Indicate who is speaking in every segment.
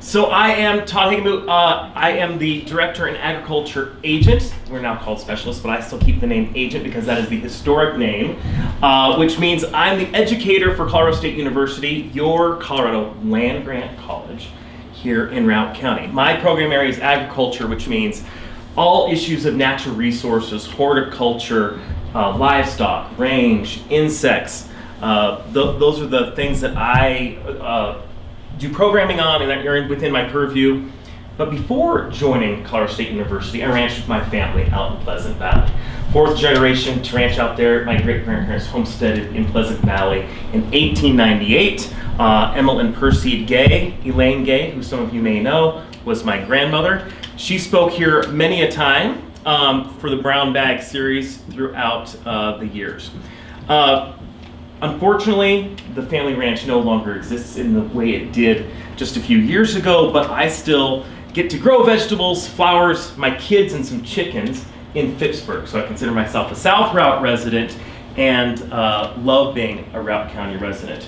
Speaker 1: So I am Todd Hagenbuch. I am the Director and Agriculture Agent. We're now called Specialist, but I still keep the name Agent because that is the historic name, which means I'm the educator for Colorado State University, your Colorado land-grant college here in Routt County. My program area is agriculture, which means all issues of natural resources, horticulture, livestock, range, insects. Those are the things that I do programming on and that are within my purview. But before joining Colorado State University, I ranched with my family out in Pleasant Valley. Fourth generation to ranch out there. My great-grandparents homesteaded in Pleasant Valley in 1898. Emil and Percy Gay, Elaine Gay, who some of you may know, was my grandmother. She spoke here many a time for the Brown Bag series throughout the years. Unfortunately, the family ranch no longer exists in the way it did just a few years ago, but I still get to grow vegetables, flowers, my kids, and some chickens in Phippsburg. So I consider myself a South Routt resident and love being a Routt County resident.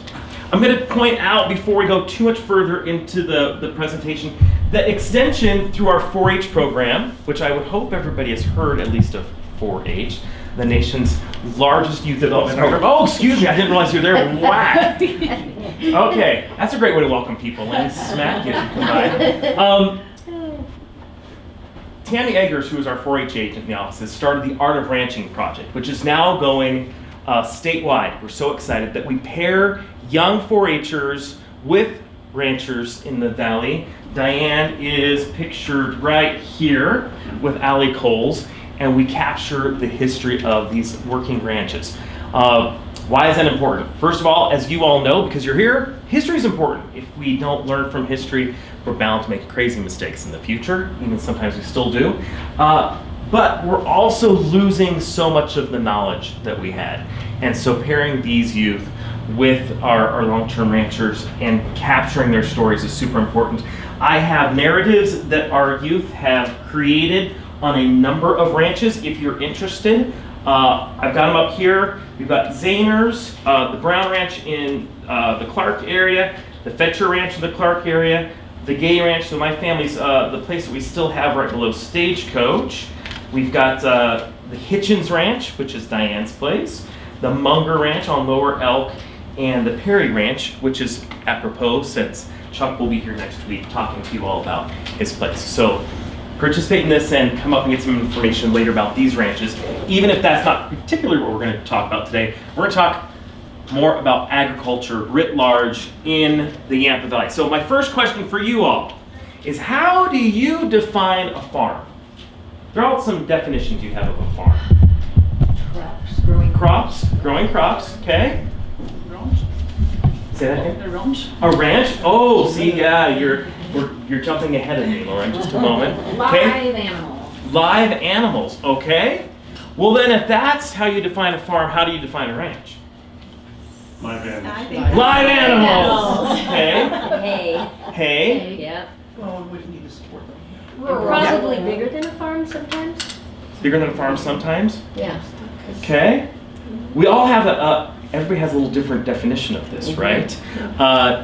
Speaker 1: I'm going to point out, before we go too much further into the presentation, that extension through our 4-H program, which I would hope everybody has heard at least of 4-H, the nation's largest youth development program. Oh, excuse me, I didn't realize you were there. Whack. Okay, that's a great way to welcome people and smack you as you come by. Tammy Eggers, who is our 4-H agent in the office, has started the Art of Ranching project, which is now going statewide. We're so excited that we pair young 4-Hers with ranchers in the valley. Diane is pictured right here with Allie Coles, and we capture the history of these working ranches. Why is that important? First of all, as you all know, because you're here, history is important. If we don't learn from history, we're bound to make crazy mistakes in the future, even sometimes we still do. But we're also losing so much of the knowledge that we had. And so pairing these youth with our long-term ranchers and capturing their stories is super important. I have narratives that our youth have created on a number of ranches. If you're interested, I've got them up here. We've got Zaner's, the Brown Ranch in the Clark area, the Fetcher Ranch in the Clark area, the Gay Ranch, so my family's the place that we still have right below Stagecoach. We've got the Hitchens Ranch, which is Diane's place, the Munger Ranch on Lower Elk, and the Perry Ranch, which is apropos since Chuck will be here next week talking to you all about his place. So participate in this and come up and get some information later about these ranches. Even if that's not particularly what we're going to talk about today, we're going to talk more about agriculture writ large in the Yampa Valley. So my first question for you all is, how do you define a farm? Throw out some definitions you have of a farm. Growing crops, okay.
Speaker 2: Ranch.
Speaker 1: Say that again?
Speaker 2: A ranch.
Speaker 1: A ranch? Oh, see, yeah, you're jumping ahead of me, Lauren, just a moment. Okay.
Speaker 3: Live animals.
Speaker 1: Live animals, okay. Well then, if that's how you define a farm, how do you define a ranch?
Speaker 4: Live animals.
Speaker 1: Live animals! Okay. Hay.
Speaker 3: Yep.
Speaker 2: Well, we need to support them.
Speaker 3: We're probably bigger than a farm sometimes.
Speaker 1: Bigger than a farm sometimes?
Speaker 3: Yeah.
Speaker 1: Okay. We all have everybody has a little different definition of this, right?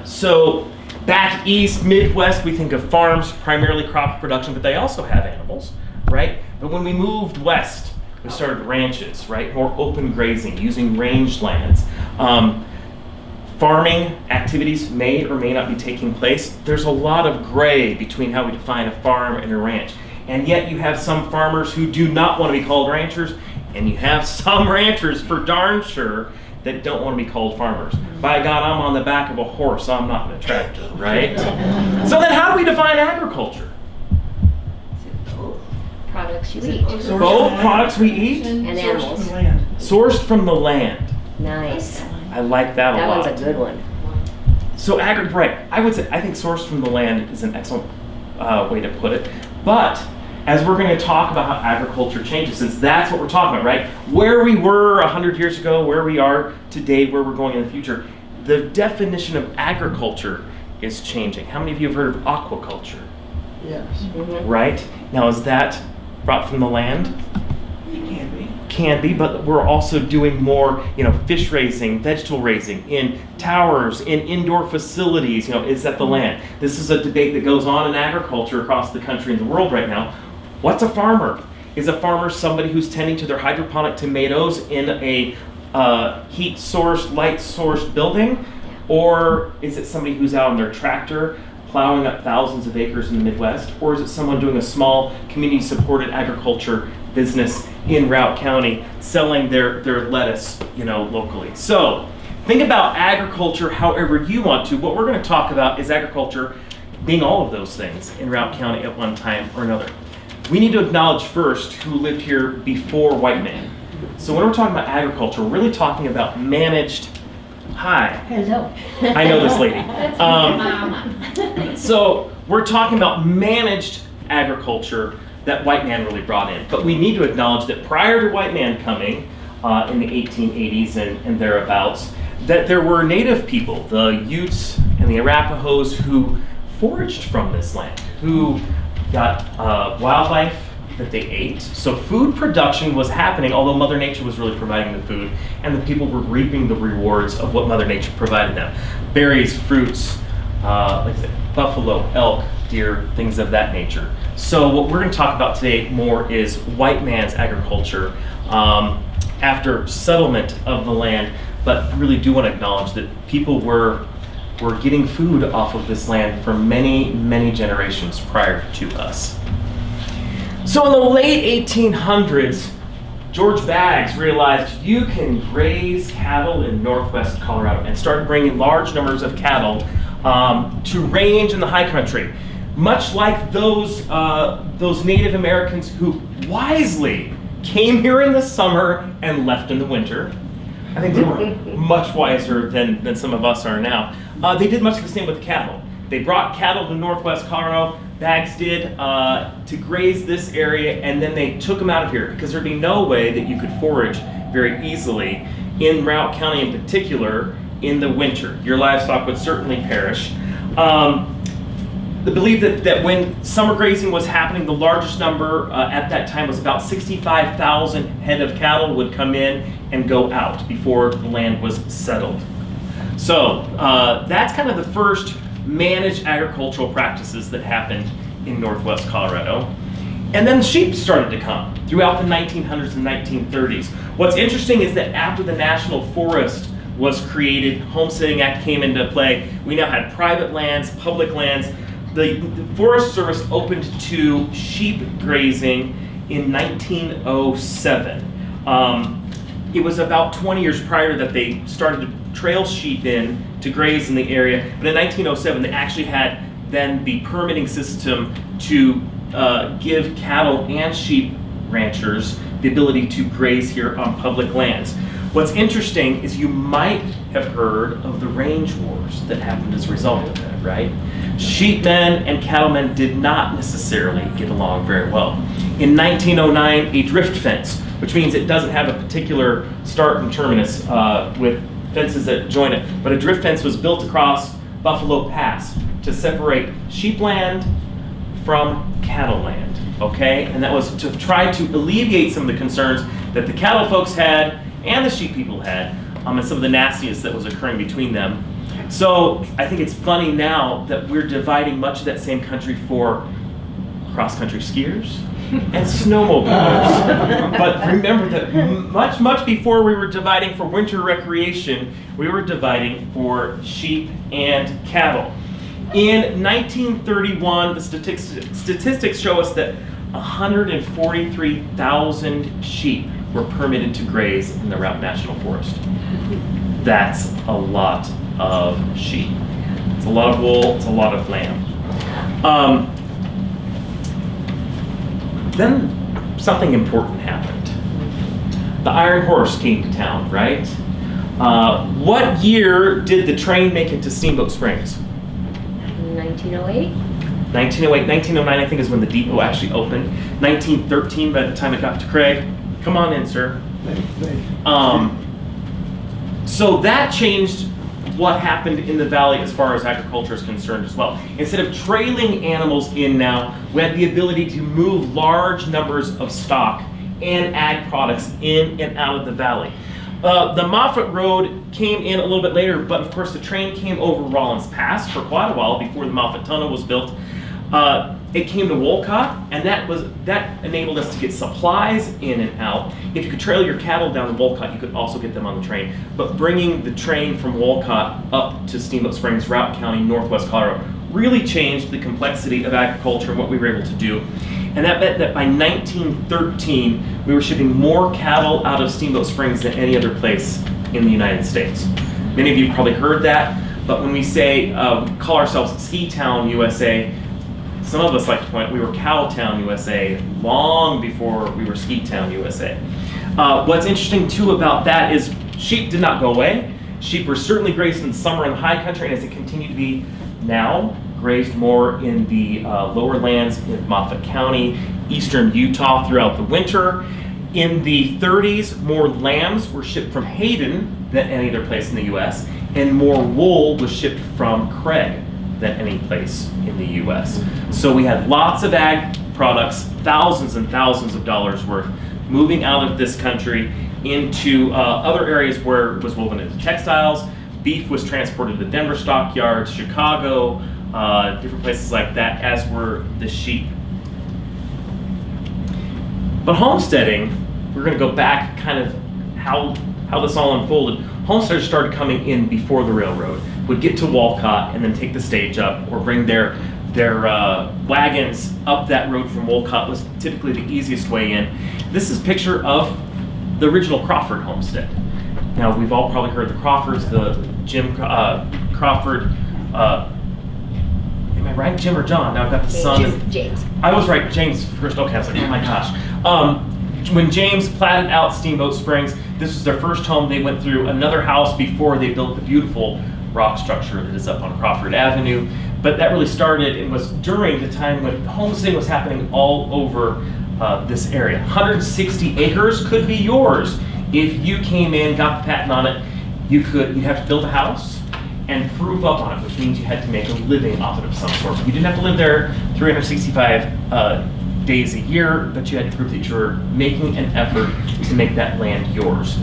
Speaker 1: So back east, Midwest, we think of farms, primarily crop production, but they also have animals, right? But when we moved west, we started ranches, right? More open grazing, using range lands. Farming activities may or may not be taking place. There's a lot of gray between how we define a farm and a ranch. And yet you have some farmers who do not want to be called ranchers, and you have some ranchers, for darn sure, that don't want to be called farmers. By God, I'm on the back of a horse, I'm not in a tractor, right? So then how do we define agriculture?
Speaker 3: Products you eat.
Speaker 1: Both products we eat?
Speaker 3: And animals.
Speaker 1: Sourced from the land.
Speaker 3: Nice.
Speaker 1: I like that a
Speaker 3: That
Speaker 1: lot.
Speaker 3: one's a good one.
Speaker 1: So right, I think sourced from the land is an excellent way to put it. But as we're going to talk about how agriculture changes, since that's what we're talking about, right? Where we were 100 years ago, where we are today, where we're going in the future, the definition of agriculture is changing. How many of you have heard of aquaculture?
Speaker 2: Yes.
Speaker 1: Right? Now, is that brought from the land?
Speaker 2: It can be.
Speaker 1: can be, but we're also doing more, fish raising, vegetable raising in towers, in indoor facilities. Is that the land? This is a debate that goes on in agriculture across the country and the world right now. What's a farmer? Is a farmer somebody who's tending to their hydroponic tomatoes in a heat source, light source building? Or is it somebody who's out on their tractor plowing up thousands of acres in the Midwest? Or is it someone doing a small community supported agriculture business in Routt County selling their lettuce, locally? So think about agriculture however you want to. What we're going to talk about is agriculture being all of those things in Routt County at one time or another. We need to acknowledge first who lived here before white man. So when we're talking about agriculture, we're really talking about managed. Hi.
Speaker 3: Hello.
Speaker 1: I know this lady.
Speaker 3: Mama.
Speaker 1: So we're talking about managed agriculture that white man really brought in. But we need to acknowledge that prior to white man coming in the 1880s and thereabouts, that there were native people, the Utes and the Arapahoes, who foraged from this land, who got wildlife that they ate. So food production was happening, although Mother Nature was really providing the food, and the people were reaping the rewards of what Mother Nature provided them. Berries, fruits, like I said, buffalo, elk, deer, things of that nature. So what we're going to talk about today more is white man's agriculture after settlement of the land, but really do want to acknowledge that people were getting food off of this land for many, many generations prior to us. So in the late 1800s, George Baggs realized you can graze cattle in northwest Colorado and started bringing large numbers of cattle to range in the high country. Much like those Native Americans who wisely came here in the summer and left in the winter. I think they were much wiser than some of us are now. They did much the same with cattle. They brought cattle to northwest Colorado, Baggs did, to graze this area, and then they took them out of here because there'd be no way that you could forage very easily in Routt County in particular in the winter. Your livestock would certainly perish. They believe that when summer grazing was happening, the largest number at that time was about 65,000 head of cattle would come in and go out before the land was settled. So that's kind of the first managed agricultural practices that happened in northwest Colorado. And then sheep started to come throughout the 1900s and 1930s. What's interesting is that after the National Forest was created, Homesteading Act came into play, we now had private lands, public lands. The Forest Service opened to sheep grazing in 1907. It was about 20 years prior that they started to trail sheep in to graze in the area, but in 1907 they actually had then the permitting system to give cattle and sheep ranchers the ability to graze here on public lands. What's interesting is you might have heard of the range wars that happened as a result of that, right? Sheepmen and cattlemen did not necessarily get along very well. In 1909, a drift fence, which means it doesn't have a particular start and terminus with fences that join it, but a drift fence was built across Buffalo Pass to separate sheepland from cattle land, okay? And that was to try to alleviate some of the concerns that the cattle folks had and the sheep people had, and some of the nastiness that was occurring between them. So I think it's funny now that we're dividing much of that same country for cross-country skiers and snowmobilers. But remember that much before we were dividing for winter recreation, we were dividing for sheep and cattle. In 1931, the statistics show us that 143,000 sheep were permitted to graze in the Routt National Forest. That's a lot of sheep. It's a lot of wool, it's a lot of lamb. Then something important happened. The Iron Horse came to town, right? What year did the train make it to Steamboat Springs?
Speaker 3: 1908?
Speaker 1: 1908, 1909 I think is when the depot actually opened. 1913 by the time it got to Craig. Come on in, sir. So that changed what happened in the valley as far as agriculture is concerned as well. Instead of trailing animals in now, we had the ability to move large numbers of stock and ag products in and out of the valley. The Moffett Road came in a little bit later, but of course the train came over Rollins Pass for quite a while before the Moffett Tunnel was built. It came to Wolcott, and that enabled us to get supplies in and out. If you could trail your cattle down to Wolcott, you could also get them on the train. But bringing the train from Wolcott up to Steamboat Springs, Routt County, Northwest Colorado, really changed the complexity of agriculture and what we were able to do. And that meant that by 1913, we were shipping more cattle out of Steamboat Springs than any other place in the United States. Many of you probably heard that, but when we say, we call ourselves Ski Town, USA, some of us like to point out we were Cow Town, USA, long before we were Ski Town, USA. What's interesting too about that is sheep did not go away. Sheep were certainly grazed in the summer in the high country, and as they continue to be now, grazed more in the lower lands in Moffett County, eastern Utah throughout the winter. In the 30s, more lambs were shipped from Hayden than any other place in the US, and more wool was shipped from Craig than any place in the US. So we had lots of ag products, thousands and thousands of dollars worth, moving out of this country into other areas where it was woven into textiles. Beef was transported to Denver stockyards, Chicago, different places like that, as were the sheep. But homesteading, we're going to go back kind of how this all unfolded. Homesteaders started coming in before the railroad, would get to Wolcott and then take the stage up or bring their wagons up that road from Wolcott. Was typically the easiest way in. This is a picture of the original Crawford homestead. Now, we've all probably heard the Crawfords, the Jim Crawford, am I right, Jim or John? Now I've got the son.
Speaker 3: James.
Speaker 1: I was right, James first. Okay, I was like, oh my gosh. When James platted out Steamboat Springs, this was their first home. They went through another house before they built the beautiful rock structure that is up on Crawford Avenue. But that really started and was during the time when homesteading was happening all over this area. 160 acres could be yours. If you came in, got the patent on it, you'd have to build a house and prove up on it, which means you had to make a living off it of some sort. You didn't have to live there 365 days a year, but you had to prove that you were making an effort to make that land yours.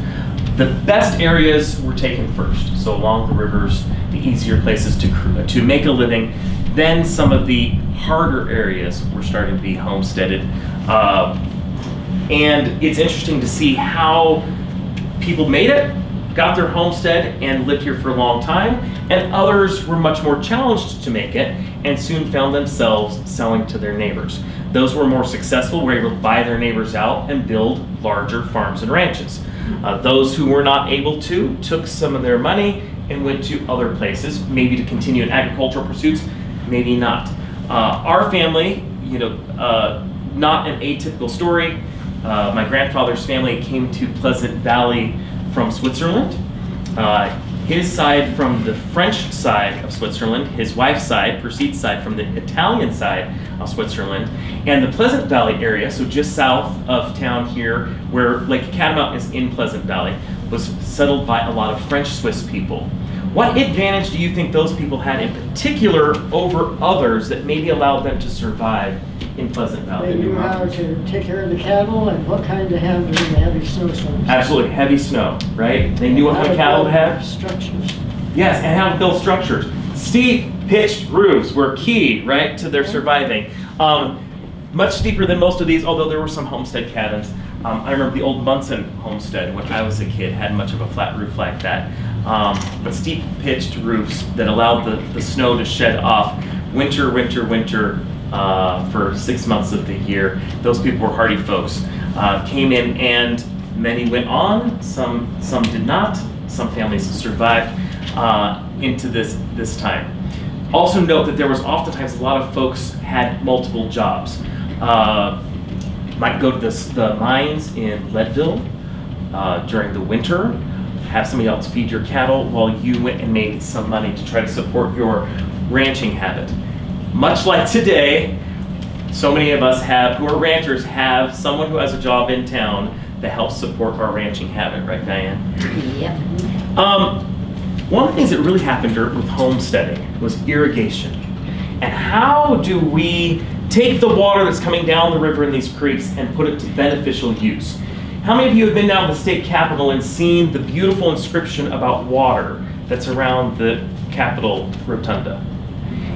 Speaker 1: The best areas were taken first, so along the rivers, the easier places to make a living. Then some of the harder areas were starting to be homesteaded. And it's interesting to see how people made it, got their homestead, and lived here for a long time, and others were much more challenged to make it and soon found themselves selling to their neighbors. Those who were more successful were able to buy their neighbors out and build larger farms and ranches. Those who were not able to took some of their money and went to other places, maybe to continue in agricultural pursuits, maybe not. Our family, not an atypical story. My grandfather's family came to Pleasant Valley from Switzerland. His side from the French side of Switzerland, his wife's side, Percede's side, from the Italian side of Switzerland, and the Pleasant Valley area, so just south of town here, where Lake Catamount is in Pleasant Valley, was settled by a lot of French-Swiss people. What advantage do you think those people had in particular over others that maybe allowed them to survive in Pleasant Valley?
Speaker 5: They knew how to take care of the cattle and what kind to have during the heavy snowstorms.
Speaker 1: Absolutely, heavy snow, right? They knew what kind of cattle to have.
Speaker 5: Structures.
Speaker 1: Yes, and how to build structures. Steep, pitched roofs were key, right, to their surviving. Much steeper than most of these, although there were some homestead cabins. I remember the old Munson homestead when I was a kid had much of a flat roof like that. But steep pitched roofs that allowed the snow to shed off winter for 6 months of the year. Those people were hardy folks. Came in and many went on, some did not. Some families survived into this time. Also note that there was oftentimes a lot of folks had multiple jobs. Might go to the mines in Leadville during the winter, have somebody else feed your cattle while you went and made some money to try to support your ranching habit. Much like today, so many of us who are ranchers have someone who has a job in town that helps support our ranching habit, right, Diane?
Speaker 3: Yep.
Speaker 1: One of the things that really happened with homesteading was irrigation. And how do we take the water that's coming down the river in these creeks and put it to beneficial use. How many of you have been down to the state capitol and seen the beautiful inscription about water that's around the Capitol Rotunda?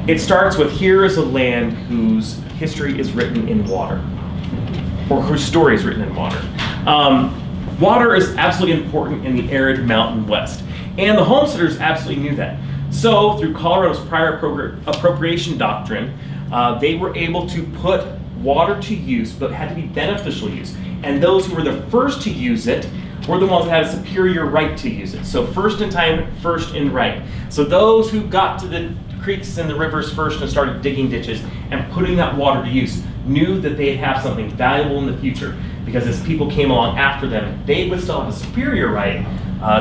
Speaker 1: It starts with, "Here is a land whose history is written in water," or whose story is written in water. Water is absolutely important in the arid mountain west, and the homesteaders absolutely knew that. So through Colorado's prior appropriation doctrine, they were able to put water to use, but it had to be beneficial use. And those who were the first to use it were the ones that had a superior right to use it. So first in time, first in right. So those who got to the creeks and the rivers first and started digging ditches and putting that water to use knew that they'd have something valuable in the future, because as people came along after them, they would still have a superior right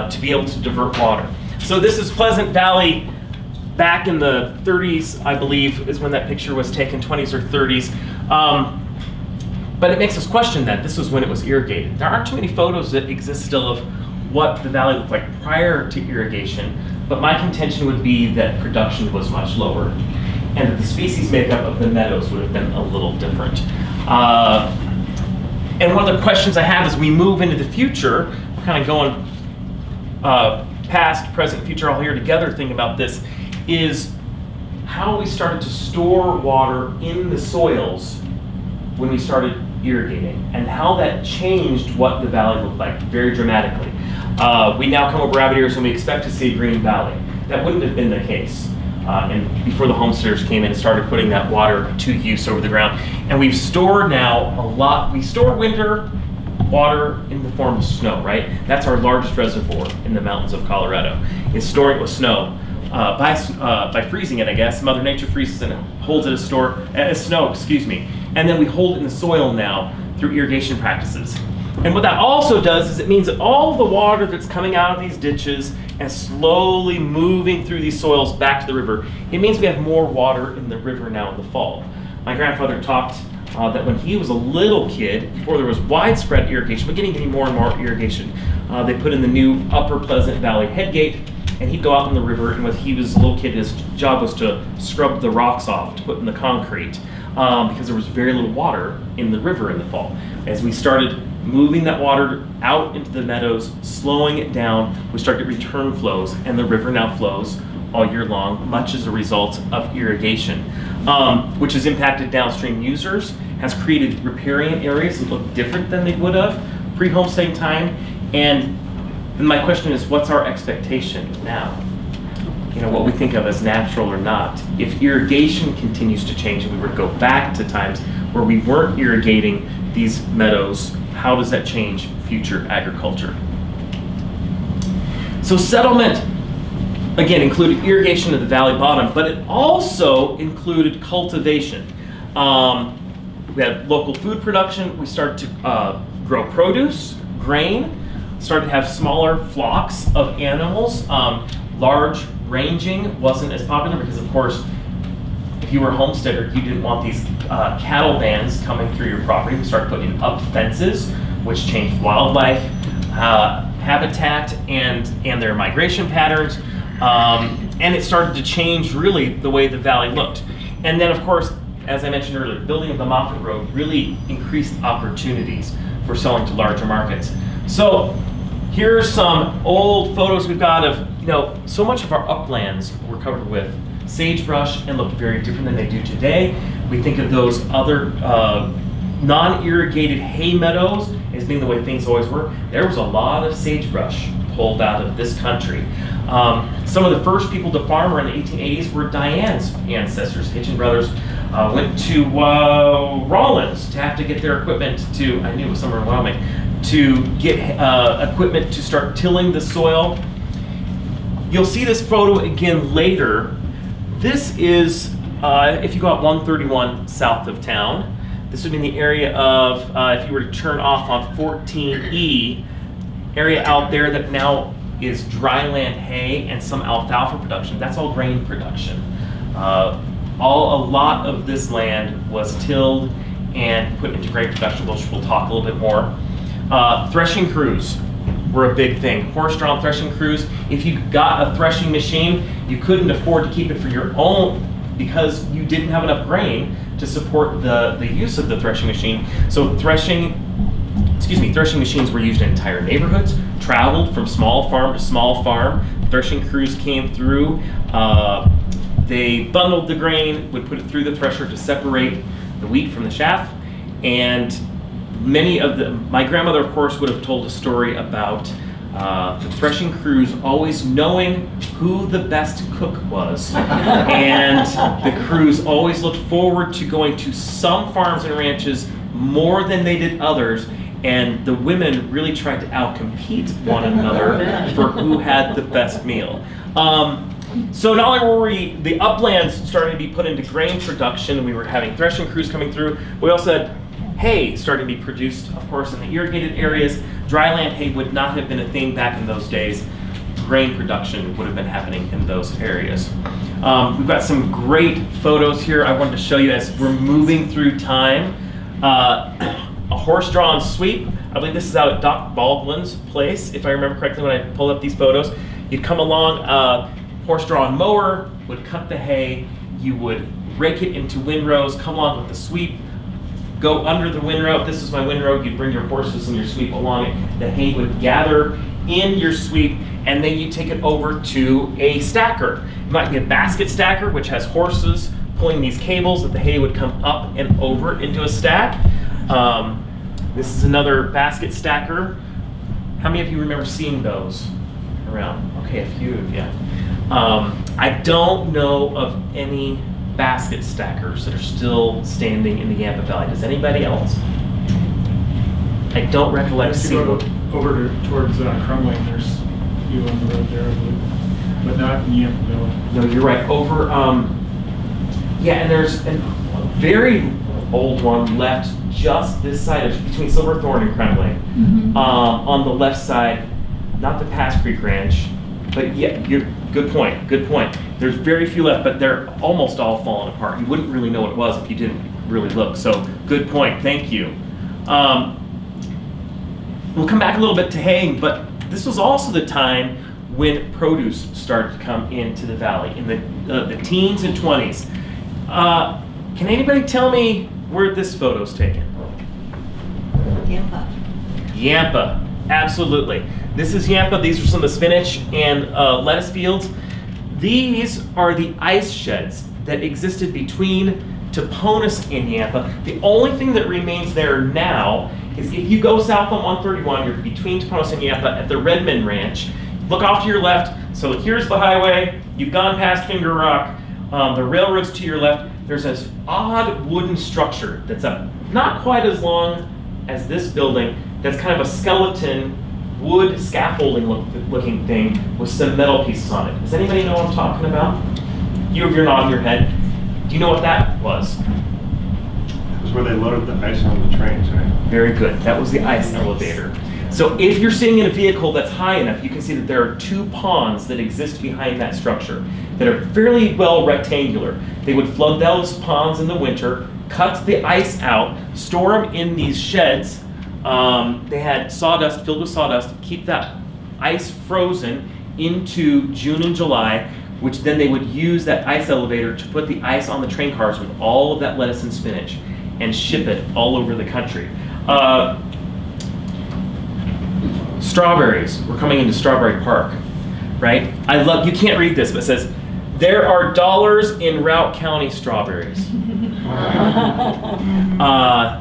Speaker 1: to be able to divert water. So this is Pleasant Valley back in the 30s, I believe, is when that picture was taken, 20s or 30s. But it makes us question that. This was when it was irrigated. There aren't too many photos that exist still of what the valley looked like prior to irrigation, but my contention would be that production was much lower, and that the species makeup of the meadows would have been a little different. And one of the questions I have as we move into the future, we're kind of going past, present, future, all here together thinking about this, is how we started to store water in the soils when we started irrigating, and how that changed what the valley looked like very dramatically. We now come over rabbit ears and we expect to see a green valley. That wouldn't have been the case. And before the homesteaders came in and started putting that water to use over the ground. And we've stored now a lot. We store winter water in the form of snow, right? That's our largest reservoir in the mountains of Colorado, is storing it with snow. By freezing it, I guess. Mother Nature freezes it and holds it as snow, excuse me. And then we hold it in the soil now through irrigation practices. And what that also does is it means that all the water that's coming out of these ditches and slowly moving through these soils back to the river, it means we have more water in the river now in the fall. My grandfather talked that when he was a little kid, before there was widespread irrigation, but getting more and more irrigation, they put in the new Upper Pleasant Valley headgate, and he'd go out in the river, and when he was a little kid, his job was to scrub the rocks off to put in the concrete, because there was very little water in the river in the fall. As we started moving that water out into the meadows, slowing it down, we start to return flows, and the river now flows all year long, much as a result of irrigation, which has impacted downstream users, has created riparian areas that look different than they would have pre-homesteading time. And my question is, what's our expectation now? You know, what we think of as natural or not. If irrigation continues to change and we were to go back to times where we weren't irrigating these meadows, how does that change future agriculture? So settlement, again, included irrigation of the valley bottom, but it also included cultivation. We had local food production. We started to grow produce, grain, started to have smaller flocks of animals. Large ranging wasn't as popular because, of course, if you were a homesteader, you didn't want these cattle bands coming through your property. We started putting up fences, which changed wildlife habitat and their migration patterns. And it started to change really the way the valley looked. And then, of course, as I mentioned earlier, building of the Moffett Road really increased opportunities for selling to larger markets. So here's some old photos we've got of, so much of our uplands were covered with sagebrush and looked very different than they do today. We think of those other non-irrigated hay meadows as being the way things always were. There was a lot of sagebrush pulled out of this country. Some of the first people to farm around the 1880s were Diane's ancestors. Hitchin brothers went to Rollins to have to get their equipment to, I knew it was somewhere in Wyoming, to get equipment to start tilling the soil. You'll see this photo again later. This is, if you go out 131 south of town, this would be in the area of, if you were to turn off on 14E, area out there that now is dryland hay and some alfalfa production. That's all grain production. A lot of this land was tilled and put into grain production, which we'll talk a little bit more. Threshing crews were a big thing. Horse-drawn threshing crews. If you got a threshing machine, you couldn't afford to keep it for your own because you didn't have enough grain to support the use of the threshing machine. So threshing machines were used in entire neighborhoods, traveled from small farm to small farm. Threshing crews came through. They bundled the grain, would put it through the thresher to separate the wheat from the chaff. And my grandmother, of course, would have told a story about the threshing crews always knowing who the best cook was. And the crews always looked forward to going to some farms and ranches more than they did others. And the women really tried to outcompete one another for who had the best meal. So not only were the uplands starting to be put into grain production, we were having threshing crews coming through, we also had hay starting to be produced, of course, in the irrigated areas. Dryland hay would not have been a thing back in those days. Grain production would have been happening in those areas. We've got some great photos here I wanted to show you as we're moving through time. A horse-drawn sweep. I believe this is out at Doc Baldwin's place, if I remember correctly when I pulled up these photos. You'd come along, horse-drawn mower would cut the hay, you would rake it into windrows, come along with the sweep, go under the windrow. This is my windrow. You'd bring your horses and your sweep along it. The hay would gather in your sweep, and then you take it over to a stacker. It might be a basket stacker, which has horses pulling these cables that the hay would come up and over into a stack. This is another basket stacker. How many of you remember seeing those around? Okay, a few of you. I don't know of any basket stackers that are still standing in the Yampa Valley. Does anybody else? I don't recollect seeing one.
Speaker 4: Over towards Crumbling, there's a few on the road there, I believe, but not in Yampa Valley.
Speaker 1: No, you're right. Over, yeah, and there's a very old one left just this side of between Silverthorne and Crumbling. On the left side, not the Pass Creek Ranch, but yeah, good point. There's very few left, but they're almost all falling apart. You wouldn't really know what it was if you didn't really look. So good point. Thank you. We'll come back a little bit to haying, but this was also the time when produce started to come into the valley in the teens and 20s. Can anybody tell me where this photo's taken?
Speaker 3: Yampa.
Speaker 1: Yampa, absolutely. This is Yampa. These are some of the spinach and lettuce fields. These are the ice sheds that existed between Toponis and Yampa. The only thing that remains there now is if you go south on 131, you're between Toponis and Yampa at the Redmond Ranch. Look off to your left. So here's the highway. You've gone past Finger Rock. The railroad's to your left. There's this odd wooden structure that's up, not quite as long as this building, that's kind of a skeleton wood scaffolding looking thing with some metal pieces on it. Does anybody know what I'm talking about? You're nodding your head. Do you know what that was?
Speaker 4: It was where they loaded the ice on the trains, right?
Speaker 1: Very good. That was the ice elevator. So if you're sitting in a vehicle that's high enough, you can see that there are two ponds that exist behind that structure that are fairly well rectangular. They would flood those ponds in the winter, cut the ice out, store them in these sheds. They had sawdust filled with sawdust, keep that ice frozen into June and July, which then they would use that ice elevator to put the ice on the train cars with all of that lettuce and spinach and ship it all over the country. Strawberries. We're coming into Strawberry Park, right? I love, you can't read this, but it says, there are dollars in Routt County strawberries.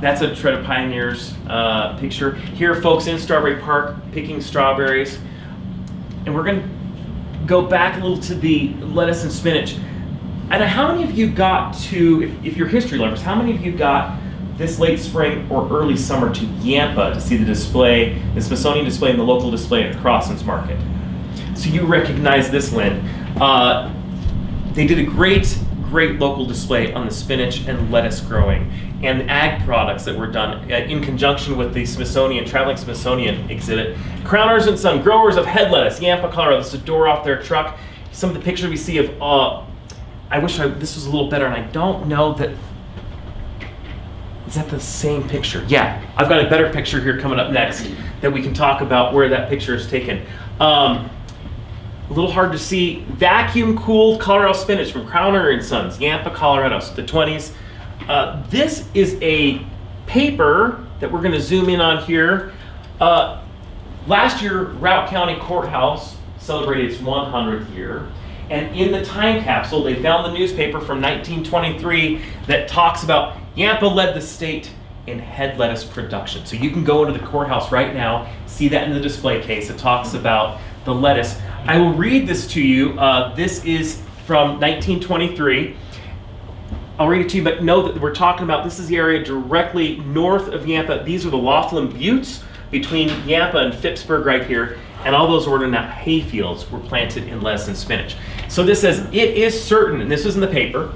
Speaker 1: That's a Tread of Pioneers picture. Here are folks in Strawberry Park picking strawberries. And we're going to go back a little to the lettuce and spinach. And how many of you got to, if you're history lovers, how many of you got this late spring or early summer to Yampa to see the display, the Smithsonian display and the local display at the Crossings Market? So you recognize this, Lynn. They did a great local display on the spinach and lettuce growing and the ag products that were done in conjunction with the Smithsonian, Traveling Smithsonian exhibit. Crowners and Son, growers of head lettuce, Yampa, Colorado. This is a door off their truck. Some of the pictures we see of, I wish this was a little better, and I don't know that, is that the same picture? Yeah, I've got a better picture here coming up next that we can talk about where that picture is taken. A little hard to see. Vacuum cooled Colorado spinach from Crowner and Sons, Yampa, Colorado, so the 20s. This is a paper that we're going to zoom in on here. Last year, Routt County Courthouse celebrated its 100th year. And in the time capsule, they found the newspaper from 1923 that talks about Yampa led the state in head lettuce production. So you can go into the courthouse right now, see that in the display case. It talks about the lettuce. I will read this to you. This is from 1923. I'll read it to you, but know that we're talking about, this is the area directly north of Yampa. These are the Laughlin Buttes between Yampa and Phippsburg right here. And all those ordinary hay fields were planted in lettuce and spinach. So this says, it is certain, and this was in the paper,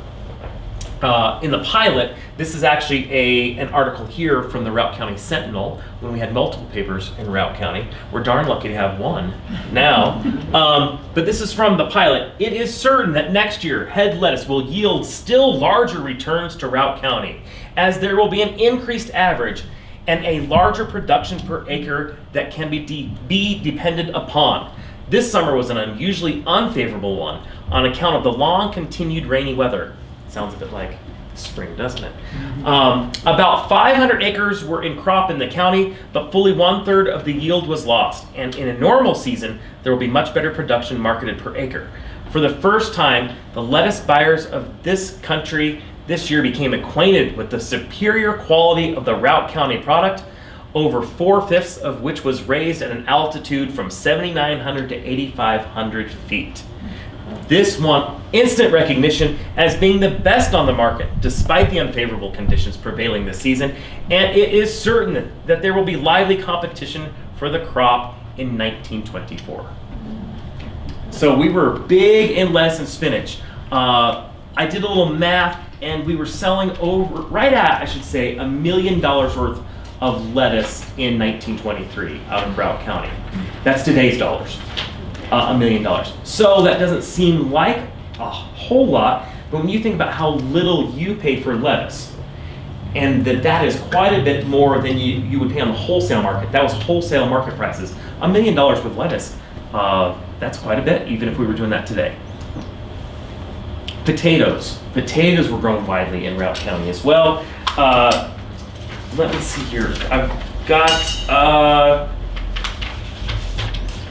Speaker 1: in the pilot, this is actually an article here from the Routt County Sentinel when we had multiple papers in Routt County. We're darn lucky to have one now. But this is from the pilot. It is certain that next year head lettuce will yield still larger returns to Routt County, as there will be an increased average and a larger production per acre that can be depended upon. This summer was an unusually unfavorable one on account of the long continued rainy weather. Sounds a bit like spring, doesn't it? About 500 acres were in crop in the county, but fully 1/3 of the yield was lost. And in a normal season, there will be much better production marketed per acre. For the first time, the lettuce buyers of this country this year became acquainted with the superior quality of the Routt County product, over 4/5 of which was raised at an altitude from 7,900 to 8,500 feet. This won instant recognition as being the best on the market, despite the unfavorable conditions prevailing this season, and it is certain that there will be lively competition for the crop in 1924. So we were big in lettuce and spinach. I did a little math, and we were selling right at, I should say, $1 million worth of lettuce in 1923 out of Routt County. That's today's dollars. $1 million. So that doesn't seem like a whole lot, but when you think about how little you pay for lettuce, and that is quite a bit more than you would pay on the wholesale market. That was wholesale market prices. $1 million with lettuce, that's quite a bit, even if we were doing that today. Potatoes. Potatoes were grown widely in Routt County as well. Let me see here. I've got,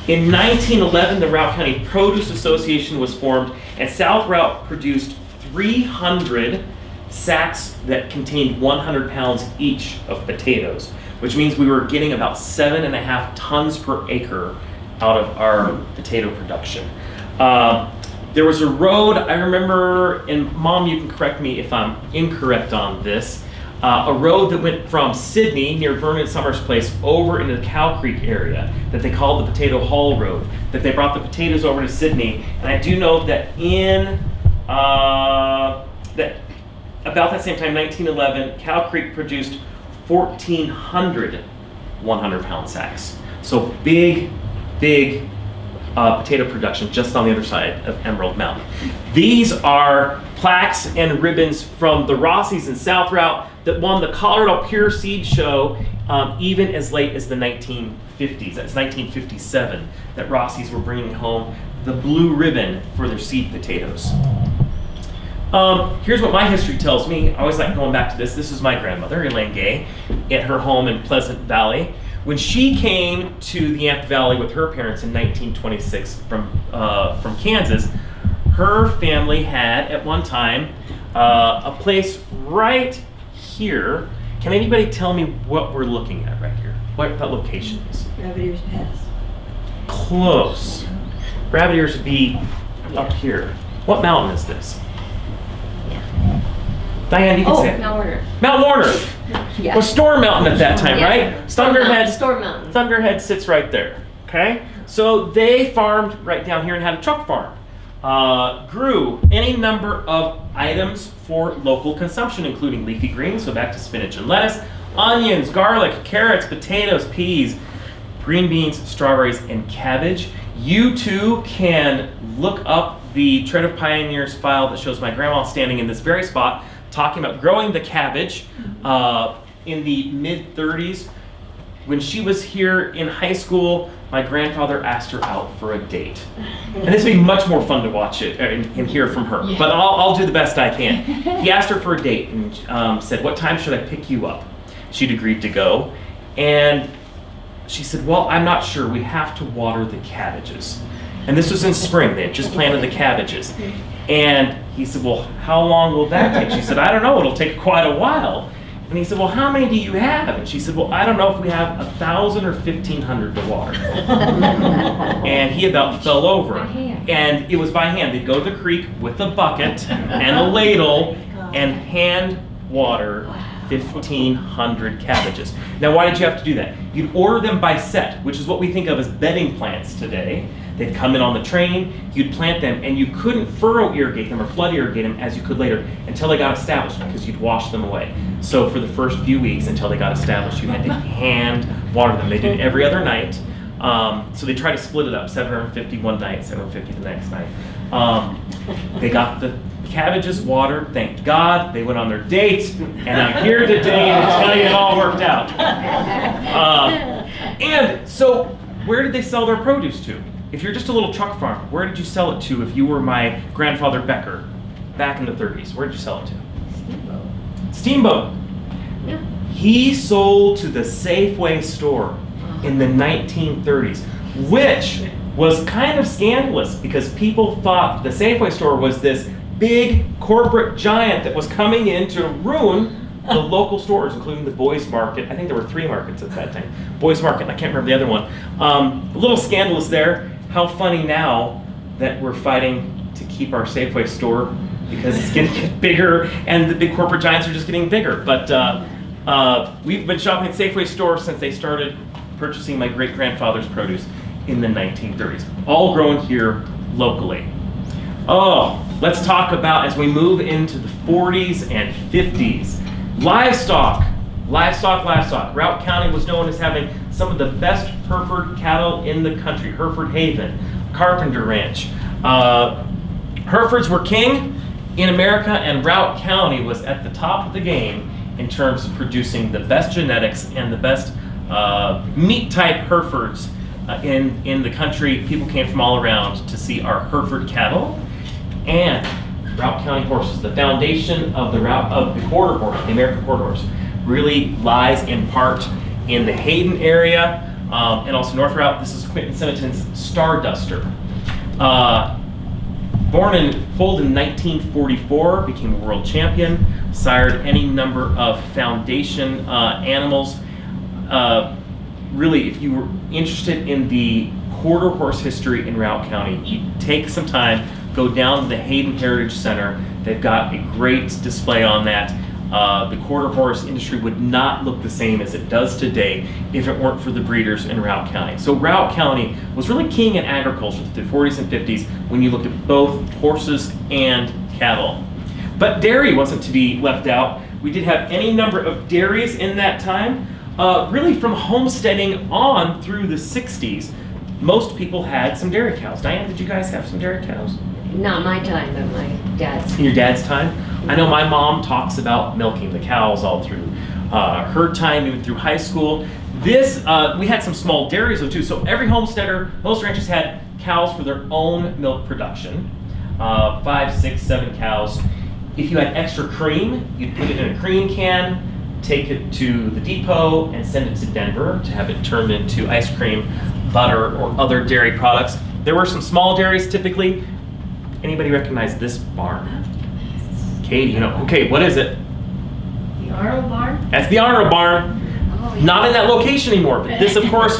Speaker 1: in 1911, the Routt County Produce Association was formed, and South Routt produced 300 sacks that contained 100 pounds each of potatoes, which means we were getting about 7.5 tons per acre out of our potato production. There was a road, I remember, and Mom, you can correct me if I'm incorrect on this, a road that went from Sydney, near Vernon Summers Place, over into the Cow Creek area that they called the Potato Haul Road, that they brought the potatoes over to Sydney. And I do know that in, that about that same time, 1911, Cow Creek produced 1,400 100-pound sacks. So big potato production just on the other side of Emerald Mountain. These are plaques and ribbons from the Rossies in South Routt that won the Colorado Pure Seed Show even as late as the 1950s. That's 1957 that Rossies were bringing home the blue ribbon for their seed potatoes. Here's what my history tells me. I always like going back to this. This is my grandmother, Elaine Gay, at her home in Pleasant Valley. When she came to the Yampa Valley with her parents in 1926 from Kansas, her family had at one time a place right here. Can anybody tell me what we're looking at right here? What that location is?
Speaker 3: Gravity Pass.
Speaker 1: Close. Rabbit Ears would be up here. What mountain is this? Diane, you can say it.
Speaker 6: Mount Warner.
Speaker 1: Mount Warner.
Speaker 6: Yeah.
Speaker 1: Was Storm Mountain at that time,
Speaker 6: Yeah.
Speaker 1: right? Thunderhead.
Speaker 6: Storm Mountain.
Speaker 1: Thunderhead sits right there. Okay, so they farmed right down here and had a truck farm. Grew any number of items for local consumption, including leafy greens, so back to spinach and lettuce, onions, garlic, carrots, potatoes, peas, green beans, strawberries, and cabbage. You too can look up the Tread of Pioneers file that shows my grandma standing in this very spot talking about growing the cabbage in the mid-30s. When she was here in high school, my grandfather asked her out for a date. And this would be much more fun to watch it and hear from her, but I'll do the best I can. He asked her for a date and said, what time should I pick you up? She'd agreed to go. And she said, well, I'm not sure. We have to water the cabbages. And this was in spring. They had just planted the cabbages. And he said, well, how long will that take? She said, I don't know. It'll take quite a while. And he said, well, how many do you have? And she said, well, I don't know if we have 1,000 or 1,500 to water. And he about fell over. And it was by hand. They'd go to the creek with a bucket and a ladle and hand water 1,500 cabbages. Now, why did you have to do that? You'd order them by set, which is what we think of as bedding plants today. They'd come in on the train, you'd plant them, and you couldn't furrow irrigate them or flood irrigate them as you could later until they got established, because you'd wash them away. So for the first few weeks until they got established, you had to hand water them. They did it every other night. So they tried to split it up, 750 one night, 750 the next night. They got the cabbages watered, thank God. They went on their date, and I'm here today to tell you it all worked out. And so where did they sell their produce to? If you're just a little truck farmer, where did you sell it to if you were my grandfather Becker back in the 30s? Where did you sell it to?
Speaker 3: Steamboat.
Speaker 1: Steamboat.
Speaker 3: Yeah.
Speaker 1: He sold to the Safeway store in the 1930s, which was kind of scandalous because people thought the Safeway store was this big corporate giant that was coming in to ruin the local stores, including the Boys Market. I think there were 3 markets at that time. Boys Market, and I can't remember the other one. A little scandalous there. How funny now that we're fighting to keep our Safeway store because it's getting bigger and the big corporate giants are just getting bigger. But we've been shopping at Safeway store since they started purchasing my great-grandfather's produce in the 1930s. All grown here locally. Oh, let's talk about, as we move into the 40s and 50s, livestock. Routt County was known as having some of the best Hereford cattle in the country. Hereford Haven, Carpenter Ranch. Herefords were king in America, and Routt County was at the top of the game in terms of producing the best genetics and the best meat type Herefords in the country. People came from all around to see our Hereford cattle and Routt County horses. The foundation of the quarter horse, the American quarter horse, really lies in part in the Hayden area and also North Routt. This is Quentin Simonton's Starduster. Foaled in 1944, became a world champion, sired any number of foundation animals. Really, if you were interested in the quarter horse history in Routt County, you take some time, go down to the Hayden Heritage Center. They've got a great display on that. The quarter horse industry would not look the same as it does today if it weren't for the breeders in Routt County. So Routt County was really king in agriculture through the 40s and 50s when you looked at both horses and cattle. But dairy wasn't to be left out. We did have any number of dairies in that time. Really from homesteading on through the 60s, most people had some dairy cows. Diane, did you guys have some dairy cows?
Speaker 3: Not my time, but my dad's.
Speaker 1: In your dad's time? I know my mom talks about milking the cows all through her time, even through high school. We had some small dairies though too, so every homesteader, most ranches had cows for their own milk production. 5, 6, 7 cows. If you had extra cream, you'd put it in a cream can, take it to the depot, and send it to Denver to have it turned into ice cream, butter, or other dairy products. There were some small dairies typically. Anybody recognize this barn? Katie, you know, okay, what is it?
Speaker 3: The Arnold barn?
Speaker 1: That's the Arnold barn.
Speaker 3: Oh, yeah.
Speaker 1: Not in that location anymore, but this, of course,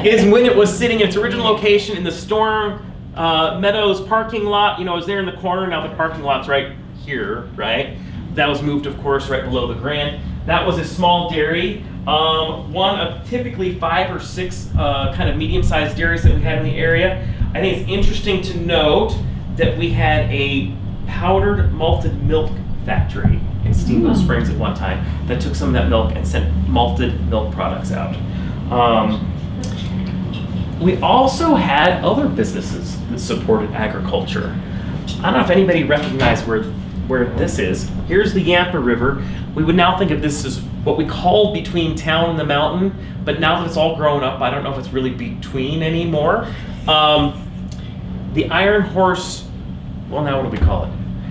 Speaker 1: is when it was sitting in its original location in the Storm Meadows parking lot. You know, it was there in the corner. Now the parking lot's right here, right? That was moved, of course, right below the Grand. That was a small dairy, one of typically 5 or 6 kind of medium-sized dairies that we had in the area. I think it's interesting to note that we had a powdered malted milk factory in Steamboat Springs at one time that took some of that milk and sent malted milk products out. We also had other businesses that supported agriculture. I don't know if anybody recognized where this is. Here's the Yampa River. We would now think of this as what we called between town and the mountain, but now that it's all grown up, I don't know if it's really between anymore. The Iron Horse, well, now what do we call it?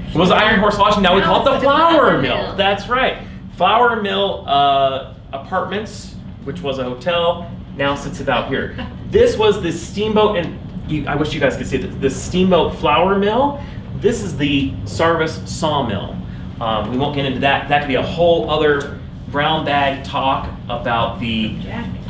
Speaker 1: It was the Iron Horse Lodge, now we
Speaker 3: Now
Speaker 1: call it the
Speaker 3: it's the
Speaker 1: Flour
Speaker 3: Flour
Speaker 1: Mill.
Speaker 3: Mill.
Speaker 1: That's right. Flour Mill Apartments, which was a hotel, now sits about here. This was the steamboat, and I wish you guys could see it, the steamboat flour mill. This is the Sarvis sawmill. We won't get into that. That could be a whole other brown bag talk about the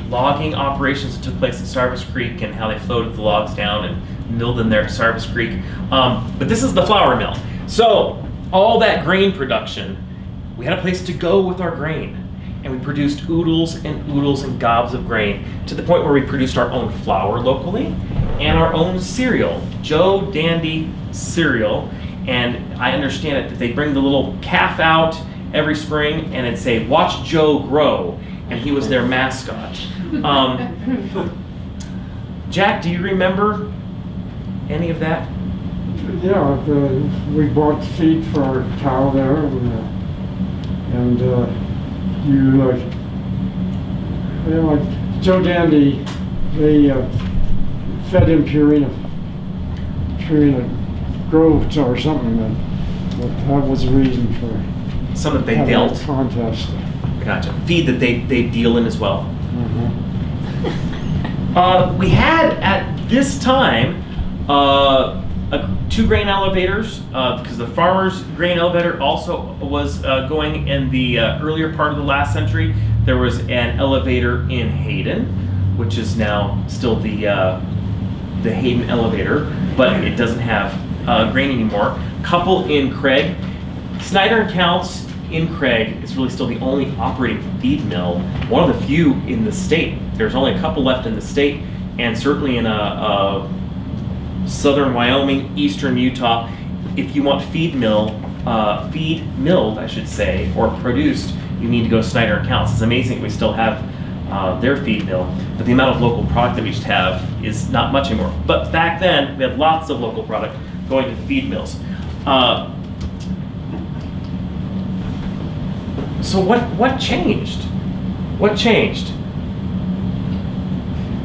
Speaker 1: logging operations that took place at Sarvis Creek and how they floated the logs down and milled them there at Sarvis Creek. But this is the flour mill. So all that grain production, we had a place to go with our grain. And we produced oodles and gobs of grain to the point where we produced our own flour locally and our own cereal, Joe Dandy cereal. And I understand it that they bring the little calf out every spring and it'd say, "Watch Joe grow," and he was their mascot. Jack, do you remember any of that?
Speaker 6: Yeah, we bought feed for our cow there, and like Joe Dandy, they fed him Purina Groves or something. That was the reason for
Speaker 1: Some that they
Speaker 6: having
Speaker 1: dealt.
Speaker 6: that contest.
Speaker 1: Gotcha. Feed that they deal in as well.
Speaker 6: Mhm.
Speaker 1: We had at this time 2 grain elevators because the farmer's grain elevator also was going in the earlier part of the last century. There was an elevator in Hayden, which is now still the Hayden elevator, but it doesn't have grain anymore. Couple in Craig. Snyder and Counts in Craig is really still the only operating feed mill, one of the few in the state. There's only a couple left in the state, and certainly in southern Wyoming, eastern Utah. If you want feed milled, I should say, or produced, you need to go to Snyder and Counts. It's amazing we still have their feed mill, but the amount of local product that we just have is not much anymore. But back then, we had lots of local product going to the feed mills. So what changed? What changed?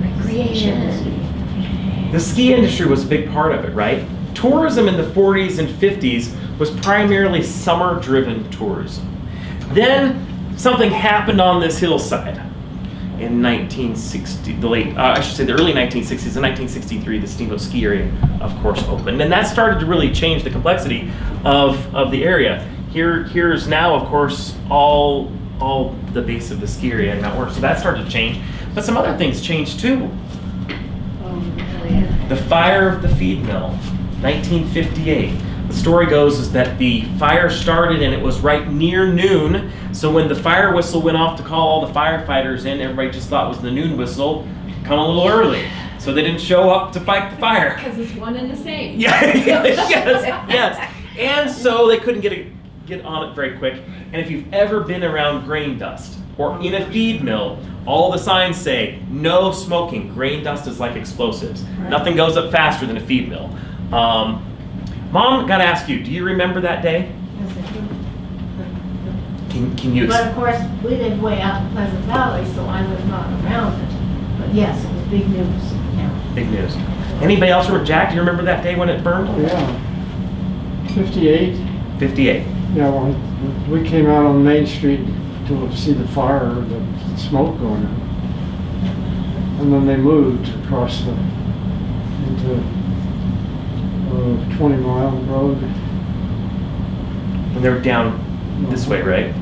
Speaker 3: Recreation.
Speaker 1: The ski industry was a big part of it, right? Tourism in the 40s and 50s was primarily summer-driven tourism. Then something happened on this hillside in 1960, the early 1960s. In 1963, the Steamboat Ski Area, of course, opened, and that started to really change the complexity of the area. Here's now, of course, all the base of the ski area in Mount Worth. So that started to change, but some other things changed too. The fire of the feed mill, 1958. The story goes is that the fire started and it was right near noon. So when the fire whistle went off to call all the firefighters in, everybody just thought it was the noon whistle, come a little early. So they didn't show up to fight the fire.
Speaker 7: Because it's one and the same.
Speaker 1: Yeah, yes. And so they couldn't get on it very quick. And if you've ever been around grain dust or in a feed mill, all the signs say, no smoking. Grain dust is like explosives. Nothing goes up faster than a feed mill. Mom, gotta ask you, do you remember that day?
Speaker 8: Yes, I do.
Speaker 1: Can you?
Speaker 8: But of course, we live way out in Pleasant Valley, so I was not around it. But yes, it was big news. Yeah.
Speaker 1: Big news. Anybody else remember? Jack, do you remember that day when it burned?
Speaker 6: Yeah. 58.
Speaker 1: 58.
Speaker 6: Yeah, well, we came out on Main Street to see the fire, the smoke going out. And then they moved across into 20 Mile Road.
Speaker 1: And they were down this way, right?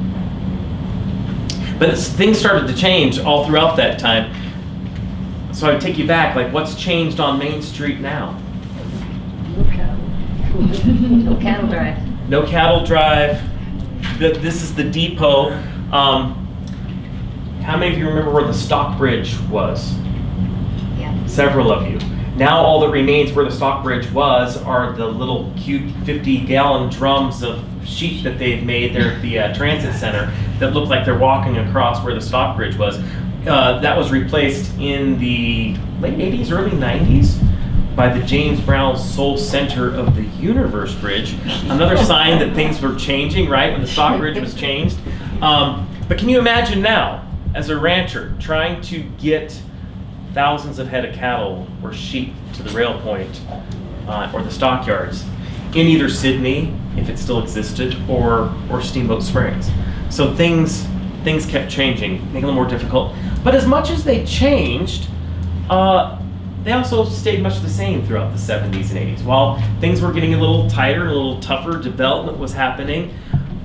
Speaker 1: But things started to change all throughout that time. So I'd take you back, like what's changed on Main Street now?
Speaker 5: No cattle.
Speaker 3: No cattle drive.
Speaker 1: No cattle drive. This is the depot. How many of you remember where the Stockbridge was?
Speaker 3: Yeah.
Speaker 1: Several of you. Now all that remains where the Stockbridge was are the little cute 50-gallon drums of sheep that they've made there at the transit center that look like they're walking across where the Stockbridge was. That was replaced in the late 80s, early 90s by the James Brown Soul Center of the Universe Bridge. Another sign that things were changing, right, when the Stockbridge was changed. But can you imagine now, as a rancher, trying to get thousands of head of cattle or sheep to the rail point or the stockyards in either Sydney, if it still existed, or Steamboat Springs? So things kept changing, making it a little more difficult. But as much as they changed, they also stayed much the same throughout the 70s and 80s. While things were getting a little tighter, a little tougher, development was happening,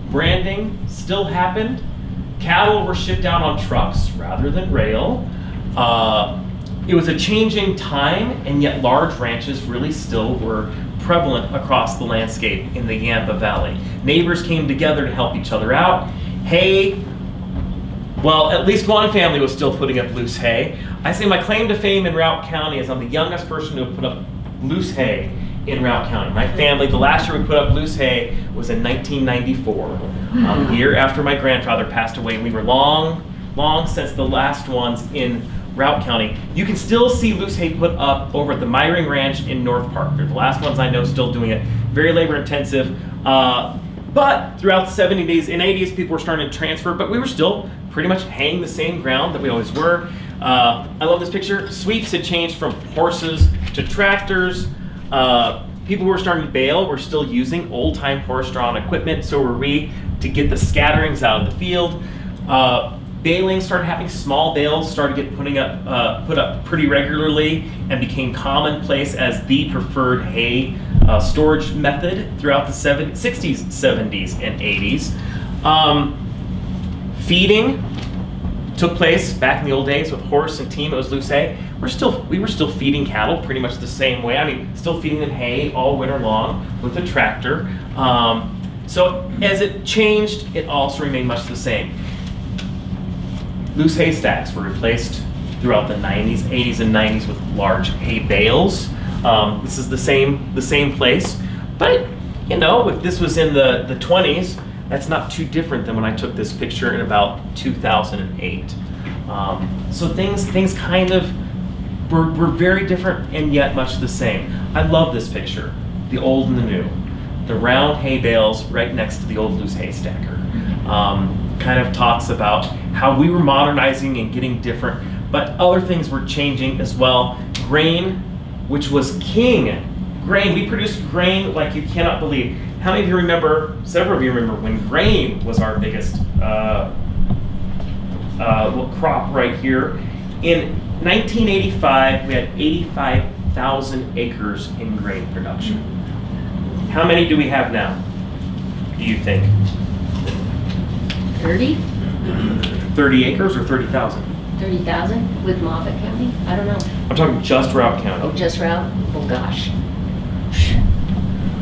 Speaker 1: branding still happened. Cattle were shipped out on trucks rather than rail. It was a changing time, and yet large ranches really still were prevalent across the landscape in the Yampa Valley. Neighbors came together to help each other out. Hay, well, at least one family was still putting up loose hay. I say my claim to fame in Routt County is I'm the youngest person to have put up loose hay in Routt County. My family, the last year we put up loose hay was in 1994, a year after my grandfather passed away. We were long since the last ones in Routt County. You can still see loose hay put up over at the Myring Ranch in North Park. They're the last ones I know still doing it. Very labor intensive. But throughout the 70s and 80s, people were starting to transfer, but we were still pretty much hanging the same ground that we always were. I love this picture. Sweeps had changed from horses to tractors. People who were starting to bale were still using old-time horse-drawn equipment, so were we, to get the scatterings out of the field. Baling started happening. Small bales started getting put up pretty regularly and became commonplace as the preferred hay storage method throughout the 60s, 70s, and 80s. Feeding took place back in the old days with horse and team. It was loose hay. We were still feeding cattle pretty much the same way. I mean, still feeding them hay all winter long with a tractor. So as it changed, it also remained much the same. Loose hay stacks were replaced throughout the 90s, 80s, and 90s with large hay bales. This is the same place, but you know, if this was in the 20s, that's not too different than when I took this picture in about 2008. So things kind of were very different and yet much the same. I love this picture, the old and the new. The round hay bales right next to the old loose hay stacker. Kind of talks about how we were modernizing and getting different, but other things were changing as well. Grain, which was king. Grain, we produced grain like you cannot believe. How many of you remember, several of you remember, when grain was our biggest crop right here? In 1985, we had 85,000 acres in grain production. How many do we have now, do you think?
Speaker 3: 30?
Speaker 1: 30 acres or 30,000?
Speaker 3: 30,000 with Moffett County? I don't know.
Speaker 1: I'm talking just Routt County.
Speaker 3: Oh, just Routt? Oh, gosh.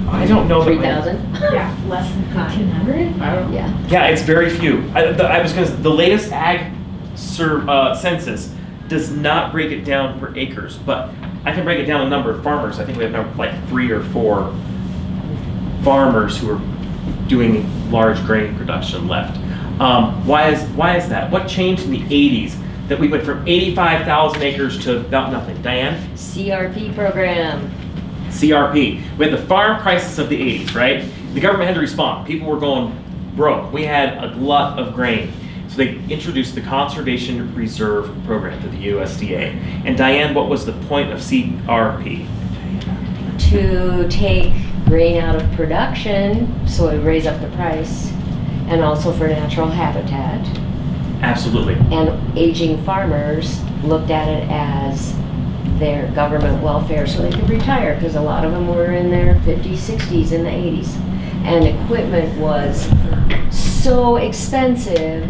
Speaker 1: I don't know.
Speaker 3: 3,000?
Speaker 8: Yeah, less than 1,500?
Speaker 3: Yeah.
Speaker 1: Yeah, it's very few. I was going to say, the latest ag census does not break it down per acres, but I can break it down a number of farmers. I think we have like 3 or 4 farmers who are doing large grain production left. Why is that? What changed in the 80s that we went from 85,000 acres to about nothing? Diane?
Speaker 3: CRP program.
Speaker 1: CRP. We had the farm crisis of the 80s, right? The government had to respond. People were going broke. We had a glut of grain. So they introduced the Conservation Reserve Program through the USDA. And Diane, what was the point of CRP?
Speaker 3: To take grain out of production, so it would raise up the price, and also for natural habitat.
Speaker 1: Absolutely.
Speaker 3: And aging farmers looked at it as their government welfare so they could retire, because a lot of them were in their 50s, 60s, and the 80s. And equipment was so expensive,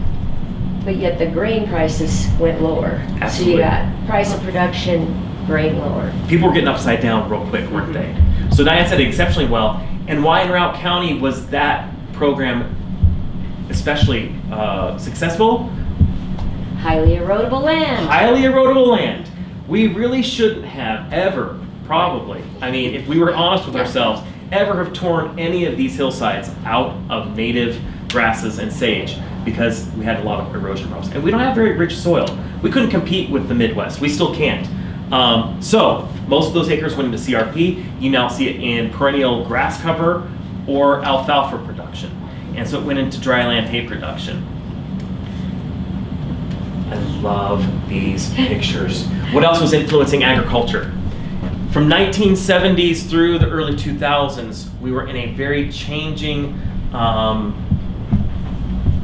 Speaker 3: but yet the grain prices went lower.
Speaker 1: Absolutely.
Speaker 3: So you got price of production, grain lower.
Speaker 1: People were getting upside down real quick, weren't they? So Diane said it exceptionally well. And why in Routt County was that program especially successful?
Speaker 3: Highly erodible land.
Speaker 1: Highly erodible land. We really shouldn't have ever, probably, I mean, if we were honest with ourselves, ever have torn any of these hillsides out of native grasses and sage, because we had a lot of erosion problems. And we don't have very rich soil. We couldn't compete with the Midwest. We still can't. So most of those acres went into CRP. You now see it in perennial grass cover or alfalfa production. And so it went into dryland hay production. I love these pictures. What else was influencing agriculture? From 1970s through the early 2000s, we were in a very changing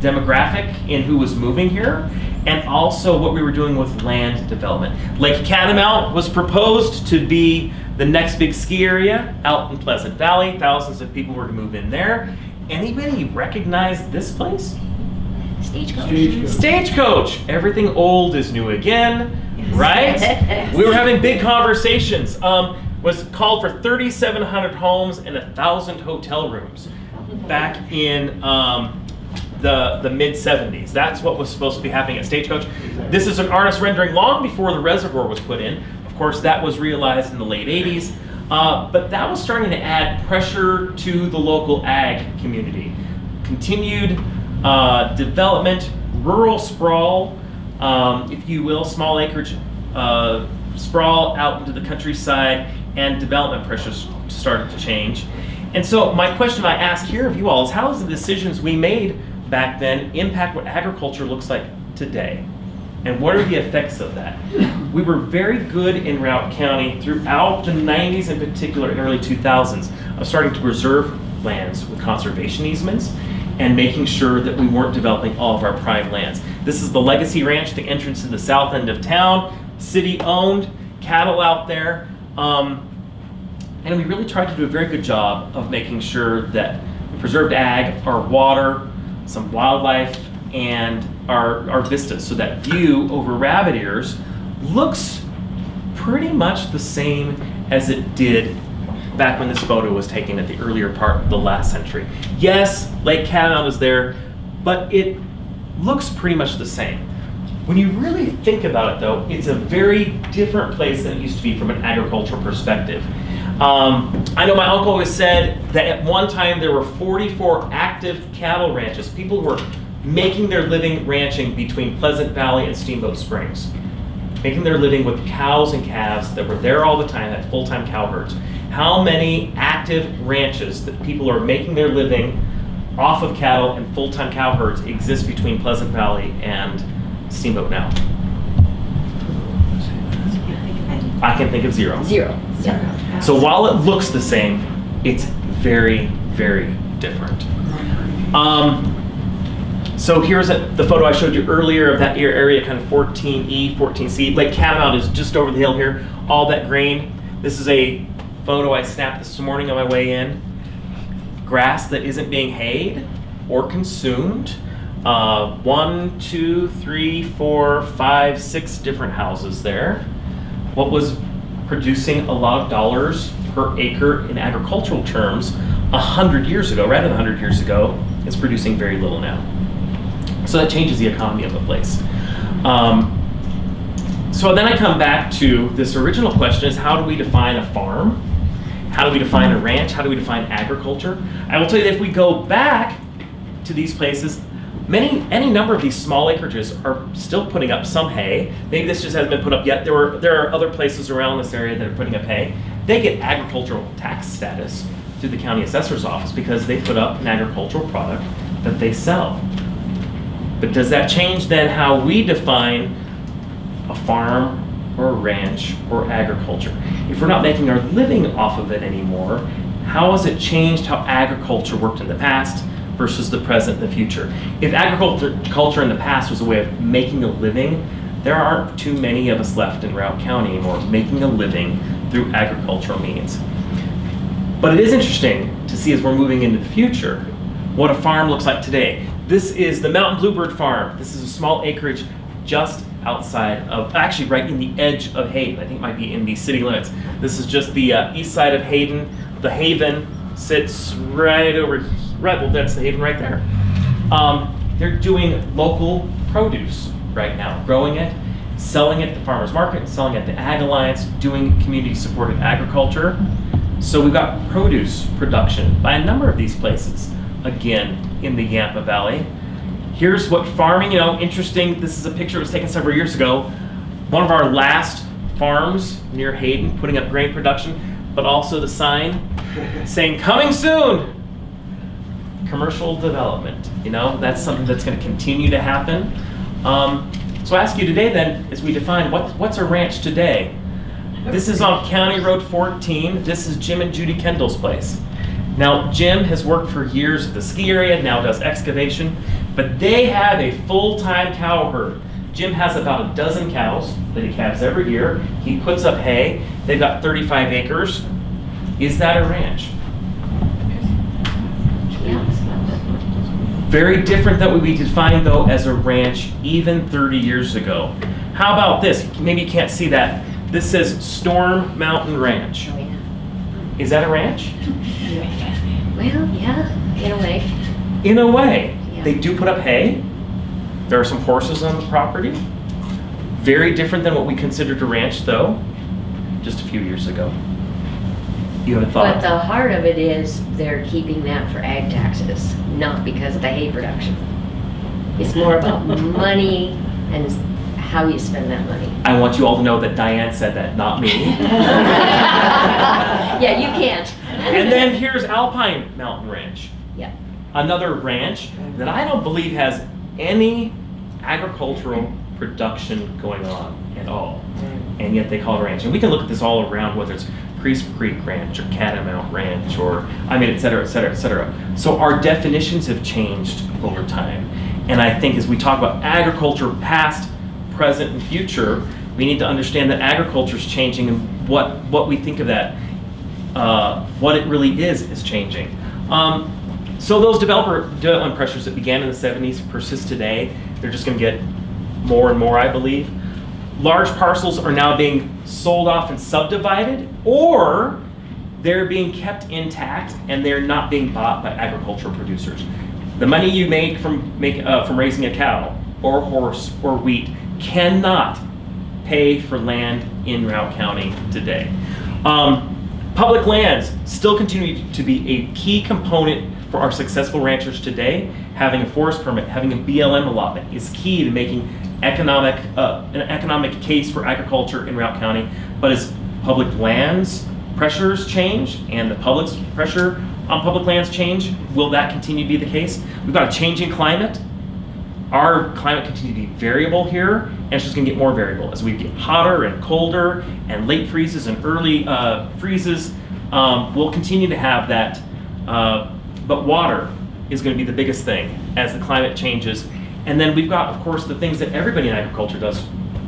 Speaker 1: demographic in who was moving here, and also what we were doing with land development. Lake Catamount was proposed to be the next big ski area out in Pleasant Valley. Thousands of people were to move in there. Anybody recognize this place?
Speaker 3: Stagecoach.
Speaker 1: Stagecoach. Everything old is new again, right? We were having big conversations. Was called for 3,700 homes and 1,000 hotel rooms back in the mid-70s. That's what was supposed to be happening at Stagecoach. This is an artist rendering long before the reservoir was put in. Of course, that was realized in the late 80s. But that was starting to add pressure to the local ag community. Continued development, rural sprawl, if you will, small acreage sprawl out into the countryside, and development pressures started to change. And so my question I ask here of you all is, how does the decisions we made back then impact what agriculture looks like today? And what are the effects of that? We were very good in Routt County throughout the 90s, in particular in early 2000s, of starting to preserve lands with conservation easements and making sure that we weren't developing all of our prime lands. This is the Legacy Ranch, the entrance to the south end of town, city owned, cattle out there. And we really tried to do a very good job of making sure that we preserved ag, our water, some wildlife, and our vistas, so that view over rabbit ears looks pretty much the same as it did back when this photo was taken at the earlier part of the last century. Yes, Lake Catamount is there, but it looks pretty much the same. When you really think about it though, it's a very different place than it used to be from an agricultural perspective. I know my uncle always said that at one time there were 44 active cattle ranches, people who were making their living ranching between Pleasant Valley and Steamboat Springs. Making their living with cows and calves that were there all the time, had full-time cow herds. How many active ranches that people are making their living off of cattle and full-time cow herds exist between Pleasant Valley and Steamboat now? I can think of zero.
Speaker 3: Zero.
Speaker 1: So while it looks the same, it's very, very different. So here's the photo I showed you earlier of that area, kind of 14E, 14C. Lake Catamount is just over the hill here, all that grain. This is a photo I snapped this morning on my way in. Grass that isn't being hayed or consumed. 1, 2, 3, 4, 5, 6 different houses there. What was producing a lot of dollars per acre in agricultural terms 100 years ago, rather than 100 years ago, is producing very little now. So that changes the economy of the place. So then I come back to this original question is, how do we define a farm? How do we define a ranch? How do we define agriculture? I will tell you that if we go back to these places, any number of these small acreages are still putting up some hay. Maybe this just hasn't been put up yet. There are other places around this area that are putting up hay. They get agricultural tax status through the county assessor's office because they put up an agricultural product that they sell. But does that change then how we define a farm or a ranch or agriculture? If we're not making our living off of it anymore, how has it changed how agriculture worked in the past versus the present and the future? If agriculture in the past was a way of making a living, there aren't too many of us left in Routt County anymore making a living through agricultural means. But it is interesting to see as we're moving into the future what a farm looks like today. This is the Mountain Bluebird Farm. This is a small acreage just outside of, actually right in the edge of Hayden. I think it might be in the city limits. This is just the east side of Hayden. The Haven sits right over, well, that's the Haven right there. They're doing local produce right now, growing it, selling it at the farmer's market, selling it at the Ag Alliance, doing community-supported agriculture. So we've got produce production by a number of these places, again, in the Yampa Valley. Here's what farming, interesting, this is a picture that was taken several years ago. One of our last farms near Hayden, putting up grain production, but also the sign saying, coming soon, commercial development. That's something that's gonna continue to happen. So I ask you today then, as we define what's a ranch today? This is on County Road 14. This is Jim and Judy Kendall's place. Now, Jim has worked for years at the ski area, now does excavation, but they have a full-time cow herd. Jim has about a dozen cows that he calves every year. He puts up hay. They've got 35 acres. Is that a ranch? Very different than what we defined, though, as a ranch even 30 years ago. How about this? Maybe you can't see that. This says Storm Mountain Ranch.
Speaker 3: Oh, yeah.
Speaker 1: Is that a ranch?
Speaker 3: Well, yeah, in a way.
Speaker 1: In a way.
Speaker 3: Yeah.
Speaker 1: They do put up hay. There are some horses on the property. Very different than what we considered a ranch, though, just a few years ago. You have a
Speaker 3: But
Speaker 1: thought?
Speaker 3: the heart of it is they're keeping that for ag taxes, not because of the hay production. It's more about money and how you spend that money.
Speaker 1: I want you all to know that Diane said that, not me.
Speaker 3: Yeah, you can't.
Speaker 1: And then here's Alpine Mountain Ranch.
Speaker 3: Yeah.
Speaker 1: Another ranch that I don't believe has any agricultural production going on at all. And yet they call it a ranch. And we can look at this all around, whether it's Priest Creek Ranch or Catamount Ranch or, et cetera, et cetera, et cetera. So our definitions have changed over time. And I think as we talk about agriculture, past, present, and future, we need to understand that agriculture is changing and what we think of that, what it really is changing. So those development pressures that began in the 70s persist today. They're just going to get more and more, I believe. Large parcels are now being sold off and subdivided, or they're being kept intact and they're not being bought by agricultural producers. The money you make from raising a cow or horse or wheat cannot pay for land in Routt County today. Public lands still continue to be a key component for our successful ranchers today. Having a forest permit, having a BLM allotment is key to making an economic case for agriculture in Routt County. But as public lands pressures change and the public's pressure on public lands change, will that continue to be the case? We've got a changing climate. Our climate continues to be variable here, and it's just going to get more variable as we get hotter and colder and late freezes and early freezes. We'll continue to have that, but water is going to be the biggest thing as the climate changes. And then we've got, of course, the things that everybody in agriculture does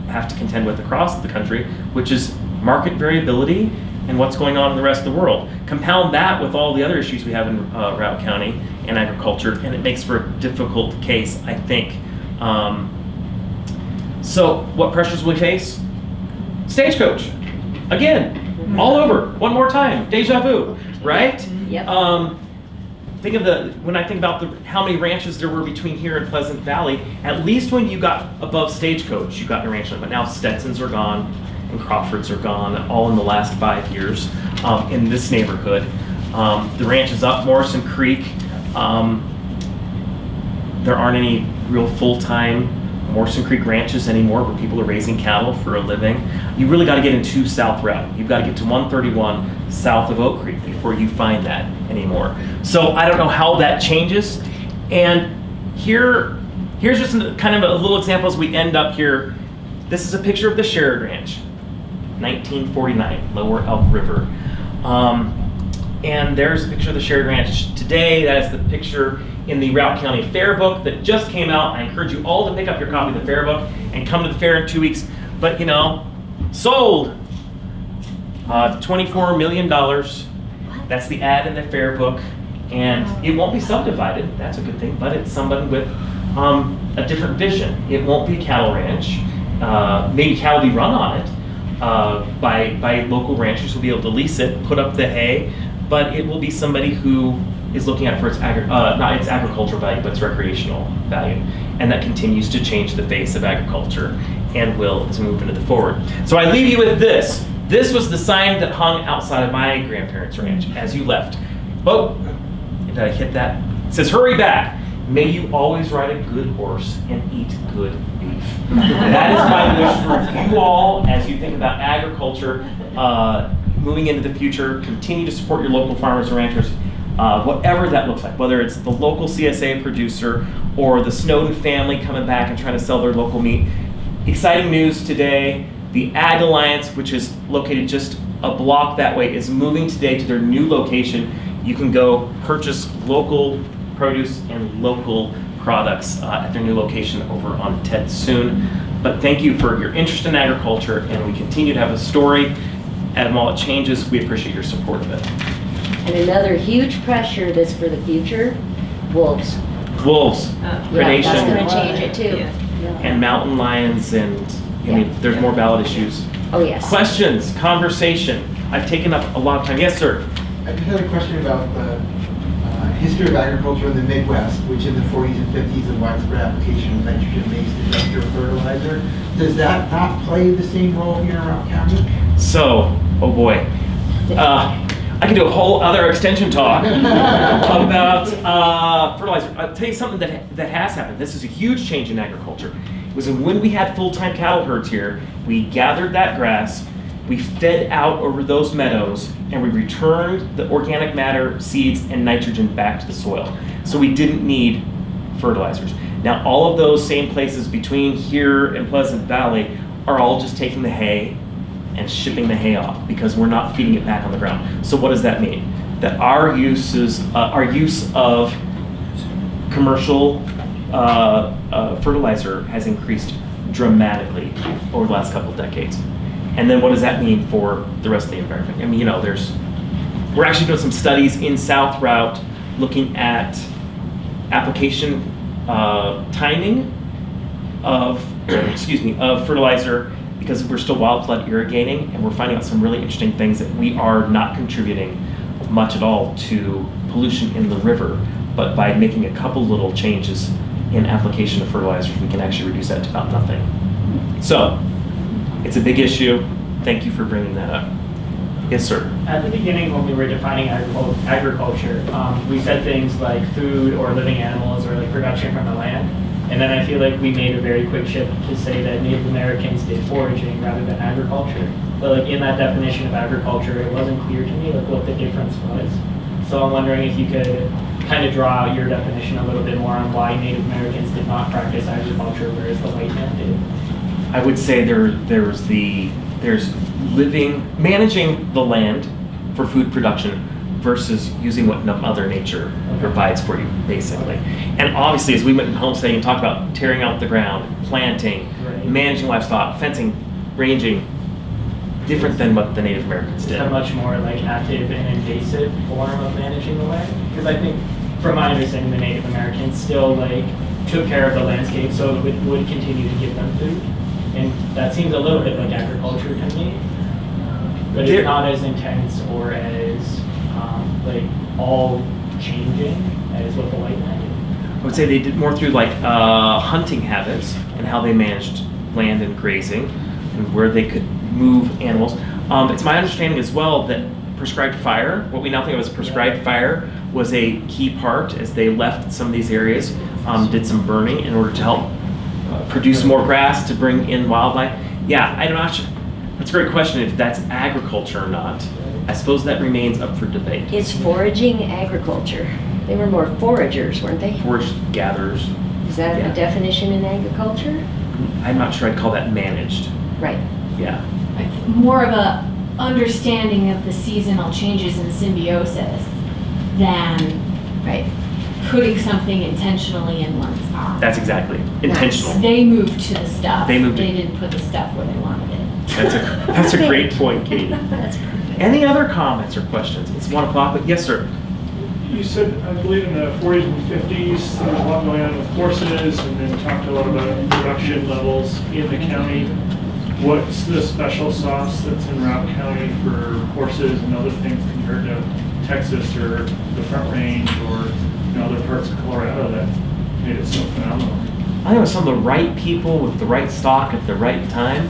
Speaker 1: have to contend with across the country, which is market variability and what's going on in the rest of the world. Compound that with all the other issues we have in Routt County and agriculture, and it makes for a difficult case, I think. So what pressures will we face? Stagecoach. Again, all over, one more time, deja vu, right?
Speaker 3: Yep.
Speaker 1: When I think about how many ranches there were between here and Pleasant Valley, at least when you got above Stagecoach, you got in a ranch. But now Stetsons are gone and Crawfords are gone, all in the last 5 years in this neighborhood. The ranch is up Morrison Creek. There aren't any real full-time Morrison Creek ranches anymore where people are raising cattle for a living. You really got to get into South Route. You've got to get to 131 south of Oak Creek before you find that anymore. So I don't know how that changes. And here's just kind of a little example as we end up here. This is a picture of the Sherrod Ranch, 1949, Lower Elk River. And there's a picture of the Sherrod Ranch today. That is the picture in the Routt County Fair book that just came out. I encourage you all to pick up your copy of the Fair book and come to the fair in 2 weeks. But sold $24 million. That's the ad in the Fair book. And it won't be subdivided, that's a good thing, but it's somebody with a different vision. It won't be a cattle ranch. Maybe cattle will be run on it by local ranchers who'll be able to lease it, put up the hay, but it will be somebody who is looking at it for its not its agricultural value, but its recreational value. And that continues to change the face of agriculture and will as we move into the forward. So I leave you with this. This was the sign that hung outside of my grandparents' ranch as you left. Oh, did I hit that? It says, "Hurry back. May you always ride a good horse and eat good beef." That is my wish for you all as you think about agriculture moving into the future. Continue to support your local farmers and ranchers, whatever that looks like, whether it's the local CSA producer or the Snowden family coming back and trying to sell their local meat. exciting news today. The Ag Alliance, which is located just a block that way, is moving today to their new location. You can go purchase local produce and local products at their new location over on 10th soon. But thank you for your interest in agriculture, and we continue to have a story. And while it changes, we appreciate your support of it.
Speaker 3: And another huge pressure that's for the future, wolves.
Speaker 1: Wolves,
Speaker 3: Yeah,
Speaker 1: predation,
Speaker 3: that's gonna change it too.
Speaker 1: and mountain lions, and I mean, there's more ballot issues.
Speaker 3: Oh, yes.
Speaker 1: Questions, conversation. I've taken up a lot of time. Yes, sir.
Speaker 7: I just had a question about the history of agriculture in the Midwest, which in the 40s and 50s and widespread application of nitrogen-based industrial fertilizer. Does that not play the same role here around county?
Speaker 1: So, oh boy. I could do a whole other extension talk about fertilizer. I'll tell you something that has happened. This is a huge change in agriculture. It was when we had full-time cattle herds here, we gathered that grass, we fed out over those meadows, and we returned the organic matter, seeds, and nitrogen back to the soil. So we didn't need fertilizers. Now, all of those same places between here and Pleasant Valley are all just taking the hay and shipping the hay off because we're not feeding it back on the ground. So what does that mean? That our use of commercial fertilizer has increased dramatically over the last couple of decades. And then what does that mean for the rest of the environment? I mean, we're actually doing some studies in South Route looking at application timing of, of fertilizer, because we're still wild flood irrigating, and we're finding out some really interesting things that we are not contributing much at all to pollution in the river, but by making a couple little changes in application of fertilizers, we can actually reduce that to about nothing. So, it's a big issue. Thank you for bringing that up. Yes, sir.
Speaker 9: At the beginning, when we were defining agriculture, we said things like food or living animals or like production from the land. And then I feel like we made a very quick shift to say that Native Americans did foraging rather than agriculture. But like in that definition of agriculture, it wasn't clear to me like what the difference was. So I'm wondering if you could kind of draw out your definition a little bit more on why Native Americans did not practice agriculture, whereas the white man did.
Speaker 1: I would say there's managing the land for food production versus using what Mother Nature provides for you, basically. And obviously, as we went in homesteading and talked about tearing out the ground, planting, managing livestock, fencing, ranging, different than what the Native Americans did.
Speaker 9: Is that much more like active and invasive form of managing the land? Because I think, from my understanding, the Native Americans still like took care of the landscape, so it would continue to give them food. And that seems a little bit like agriculture to me, but it's not as intense or as like all changing as what the white man did.
Speaker 1: I would say they did more through like hunting habits and how they managed land and grazing and where they could move animals. It's my understanding as well that prescribed fire, what we now think of as prescribed fire, was a key part as they left some of these areas, did some burning in order to help produce more grass to bring in wildlife. Yeah, I'm not sure. That's a great question if that's agriculture or not. I suppose that remains up for debate.
Speaker 3: It's foraging agriculture. They were more foragers, weren't they?
Speaker 1: Forage gatherers.
Speaker 3: Is that a definition in agriculture?
Speaker 1: I'm not sure I'd call that managed.
Speaker 3: Right.
Speaker 1: Yeah.
Speaker 10: More of a understanding of the seasonal changes in symbiosis than putting something intentionally in one's farm.
Speaker 1: That's exactly intentional.
Speaker 10: They moved to the stuff.
Speaker 1: They
Speaker 10: didn't put the stuff where they wanted it.
Speaker 1: That's a great point, Katie.
Speaker 3: That's perfect.
Speaker 1: Any other comments or questions? It's 1 o'clock, but yes, sir.
Speaker 4: You said, I believe in the 40s and 50s, there was a lot going on with horses, and then talked a lot about production levels in the county. What's the special sauce that's in Route County for horses and other things compared to Texas or the Front Range or other parts of Colorado that made it so phenomenal?
Speaker 1: I think it was some of the right people with the right stock at the right time.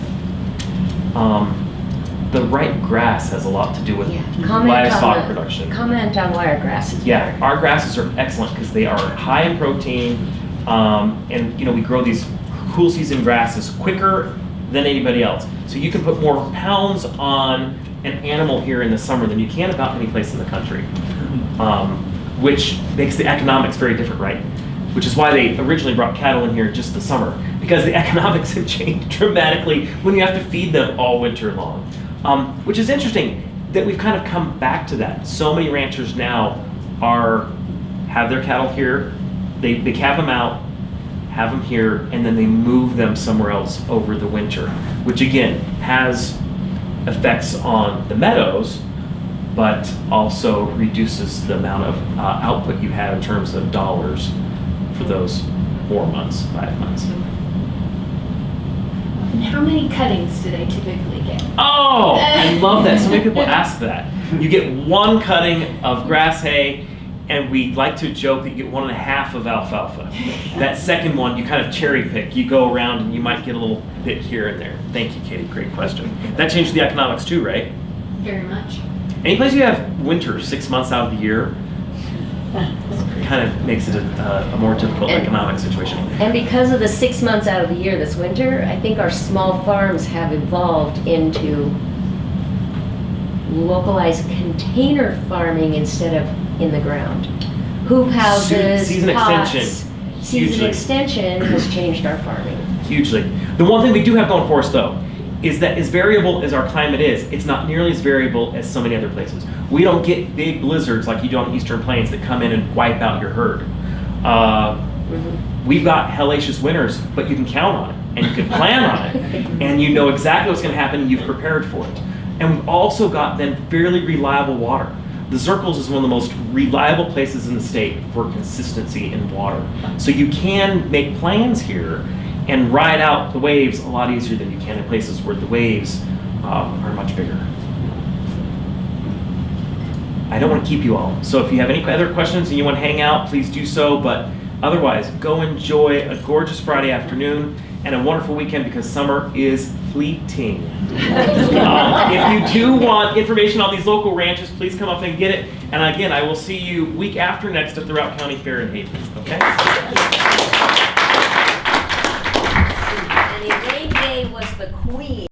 Speaker 1: The right grass has a lot to do with livestock production.
Speaker 3: Comment on why our grass is better.
Speaker 1: Our grasses are excellent because they are high in protein, and we grow these cool season grasses quicker than anybody else. So you can put more pounds on an animal here in the summer than you can about any place in the country, which makes the economics very different, right? Which is why they originally brought cattle in here just the summer, because the economics have changed dramatically when you have to feed them all winter long. Which is interesting that we've kind of come back to that. So many ranchers now have their cattle here, they calve them out, have them here, and then they move them somewhere else over the winter, which again has effects on the meadows, but also reduces the amount of output you have in terms of dollars for those 4 months, 5 months.
Speaker 10: And how many cuttings do they typically get?
Speaker 1: Oh, I love that. So many people ask that. You get one cutting of grass hay, and we like to joke that you get 1.5 of alfalfa. That second one, you kind of cherry pick. You go around and you might get a little bit here and there. Thank you, Katie. Great question. That changed the economics too, right?
Speaker 10: Very much.
Speaker 1: Any place you have winter 6 months out of the year, kind of makes it a more difficult economic situation.
Speaker 3: And because of the 6 months out of the year this winter, I think our small farms have evolved into localized container farming instead of in the ground. Hoop houses,
Speaker 1: Season
Speaker 3: pots.
Speaker 1: extension.
Speaker 3: Season
Speaker 1: Hugely.
Speaker 3: extension has changed our farming.
Speaker 1: Hugely. The one thing we do have going for us though, is that as variable as our climate is, it's not nearly as variable as so many other places. We don't get big blizzards like you do on the Eastern Plains that come in and wipe out your herd. We've got hellacious winters, but you can count on it, and you can plan on it, and you know exactly what's gonna happen, and you've prepared for it. And we've also got then fairly reliable water. The Zirkles is one of the most reliable places in the state for consistency in water. So you can make plans here and ride out the waves a lot easier than you can in places where the waves are much bigger. I don't want to keep you all. So if you have any other questions and you want to hang out, please do so. But otherwise, go enjoy a gorgeous Friday afternoon and a wonderful weekend because summer is fleeting. If you do want information on these local ranches, please come up and get it. And again, I will see you week after next at the Routt County Fair in Hayden. Okay?
Speaker 3: And Elaine Day was the queen.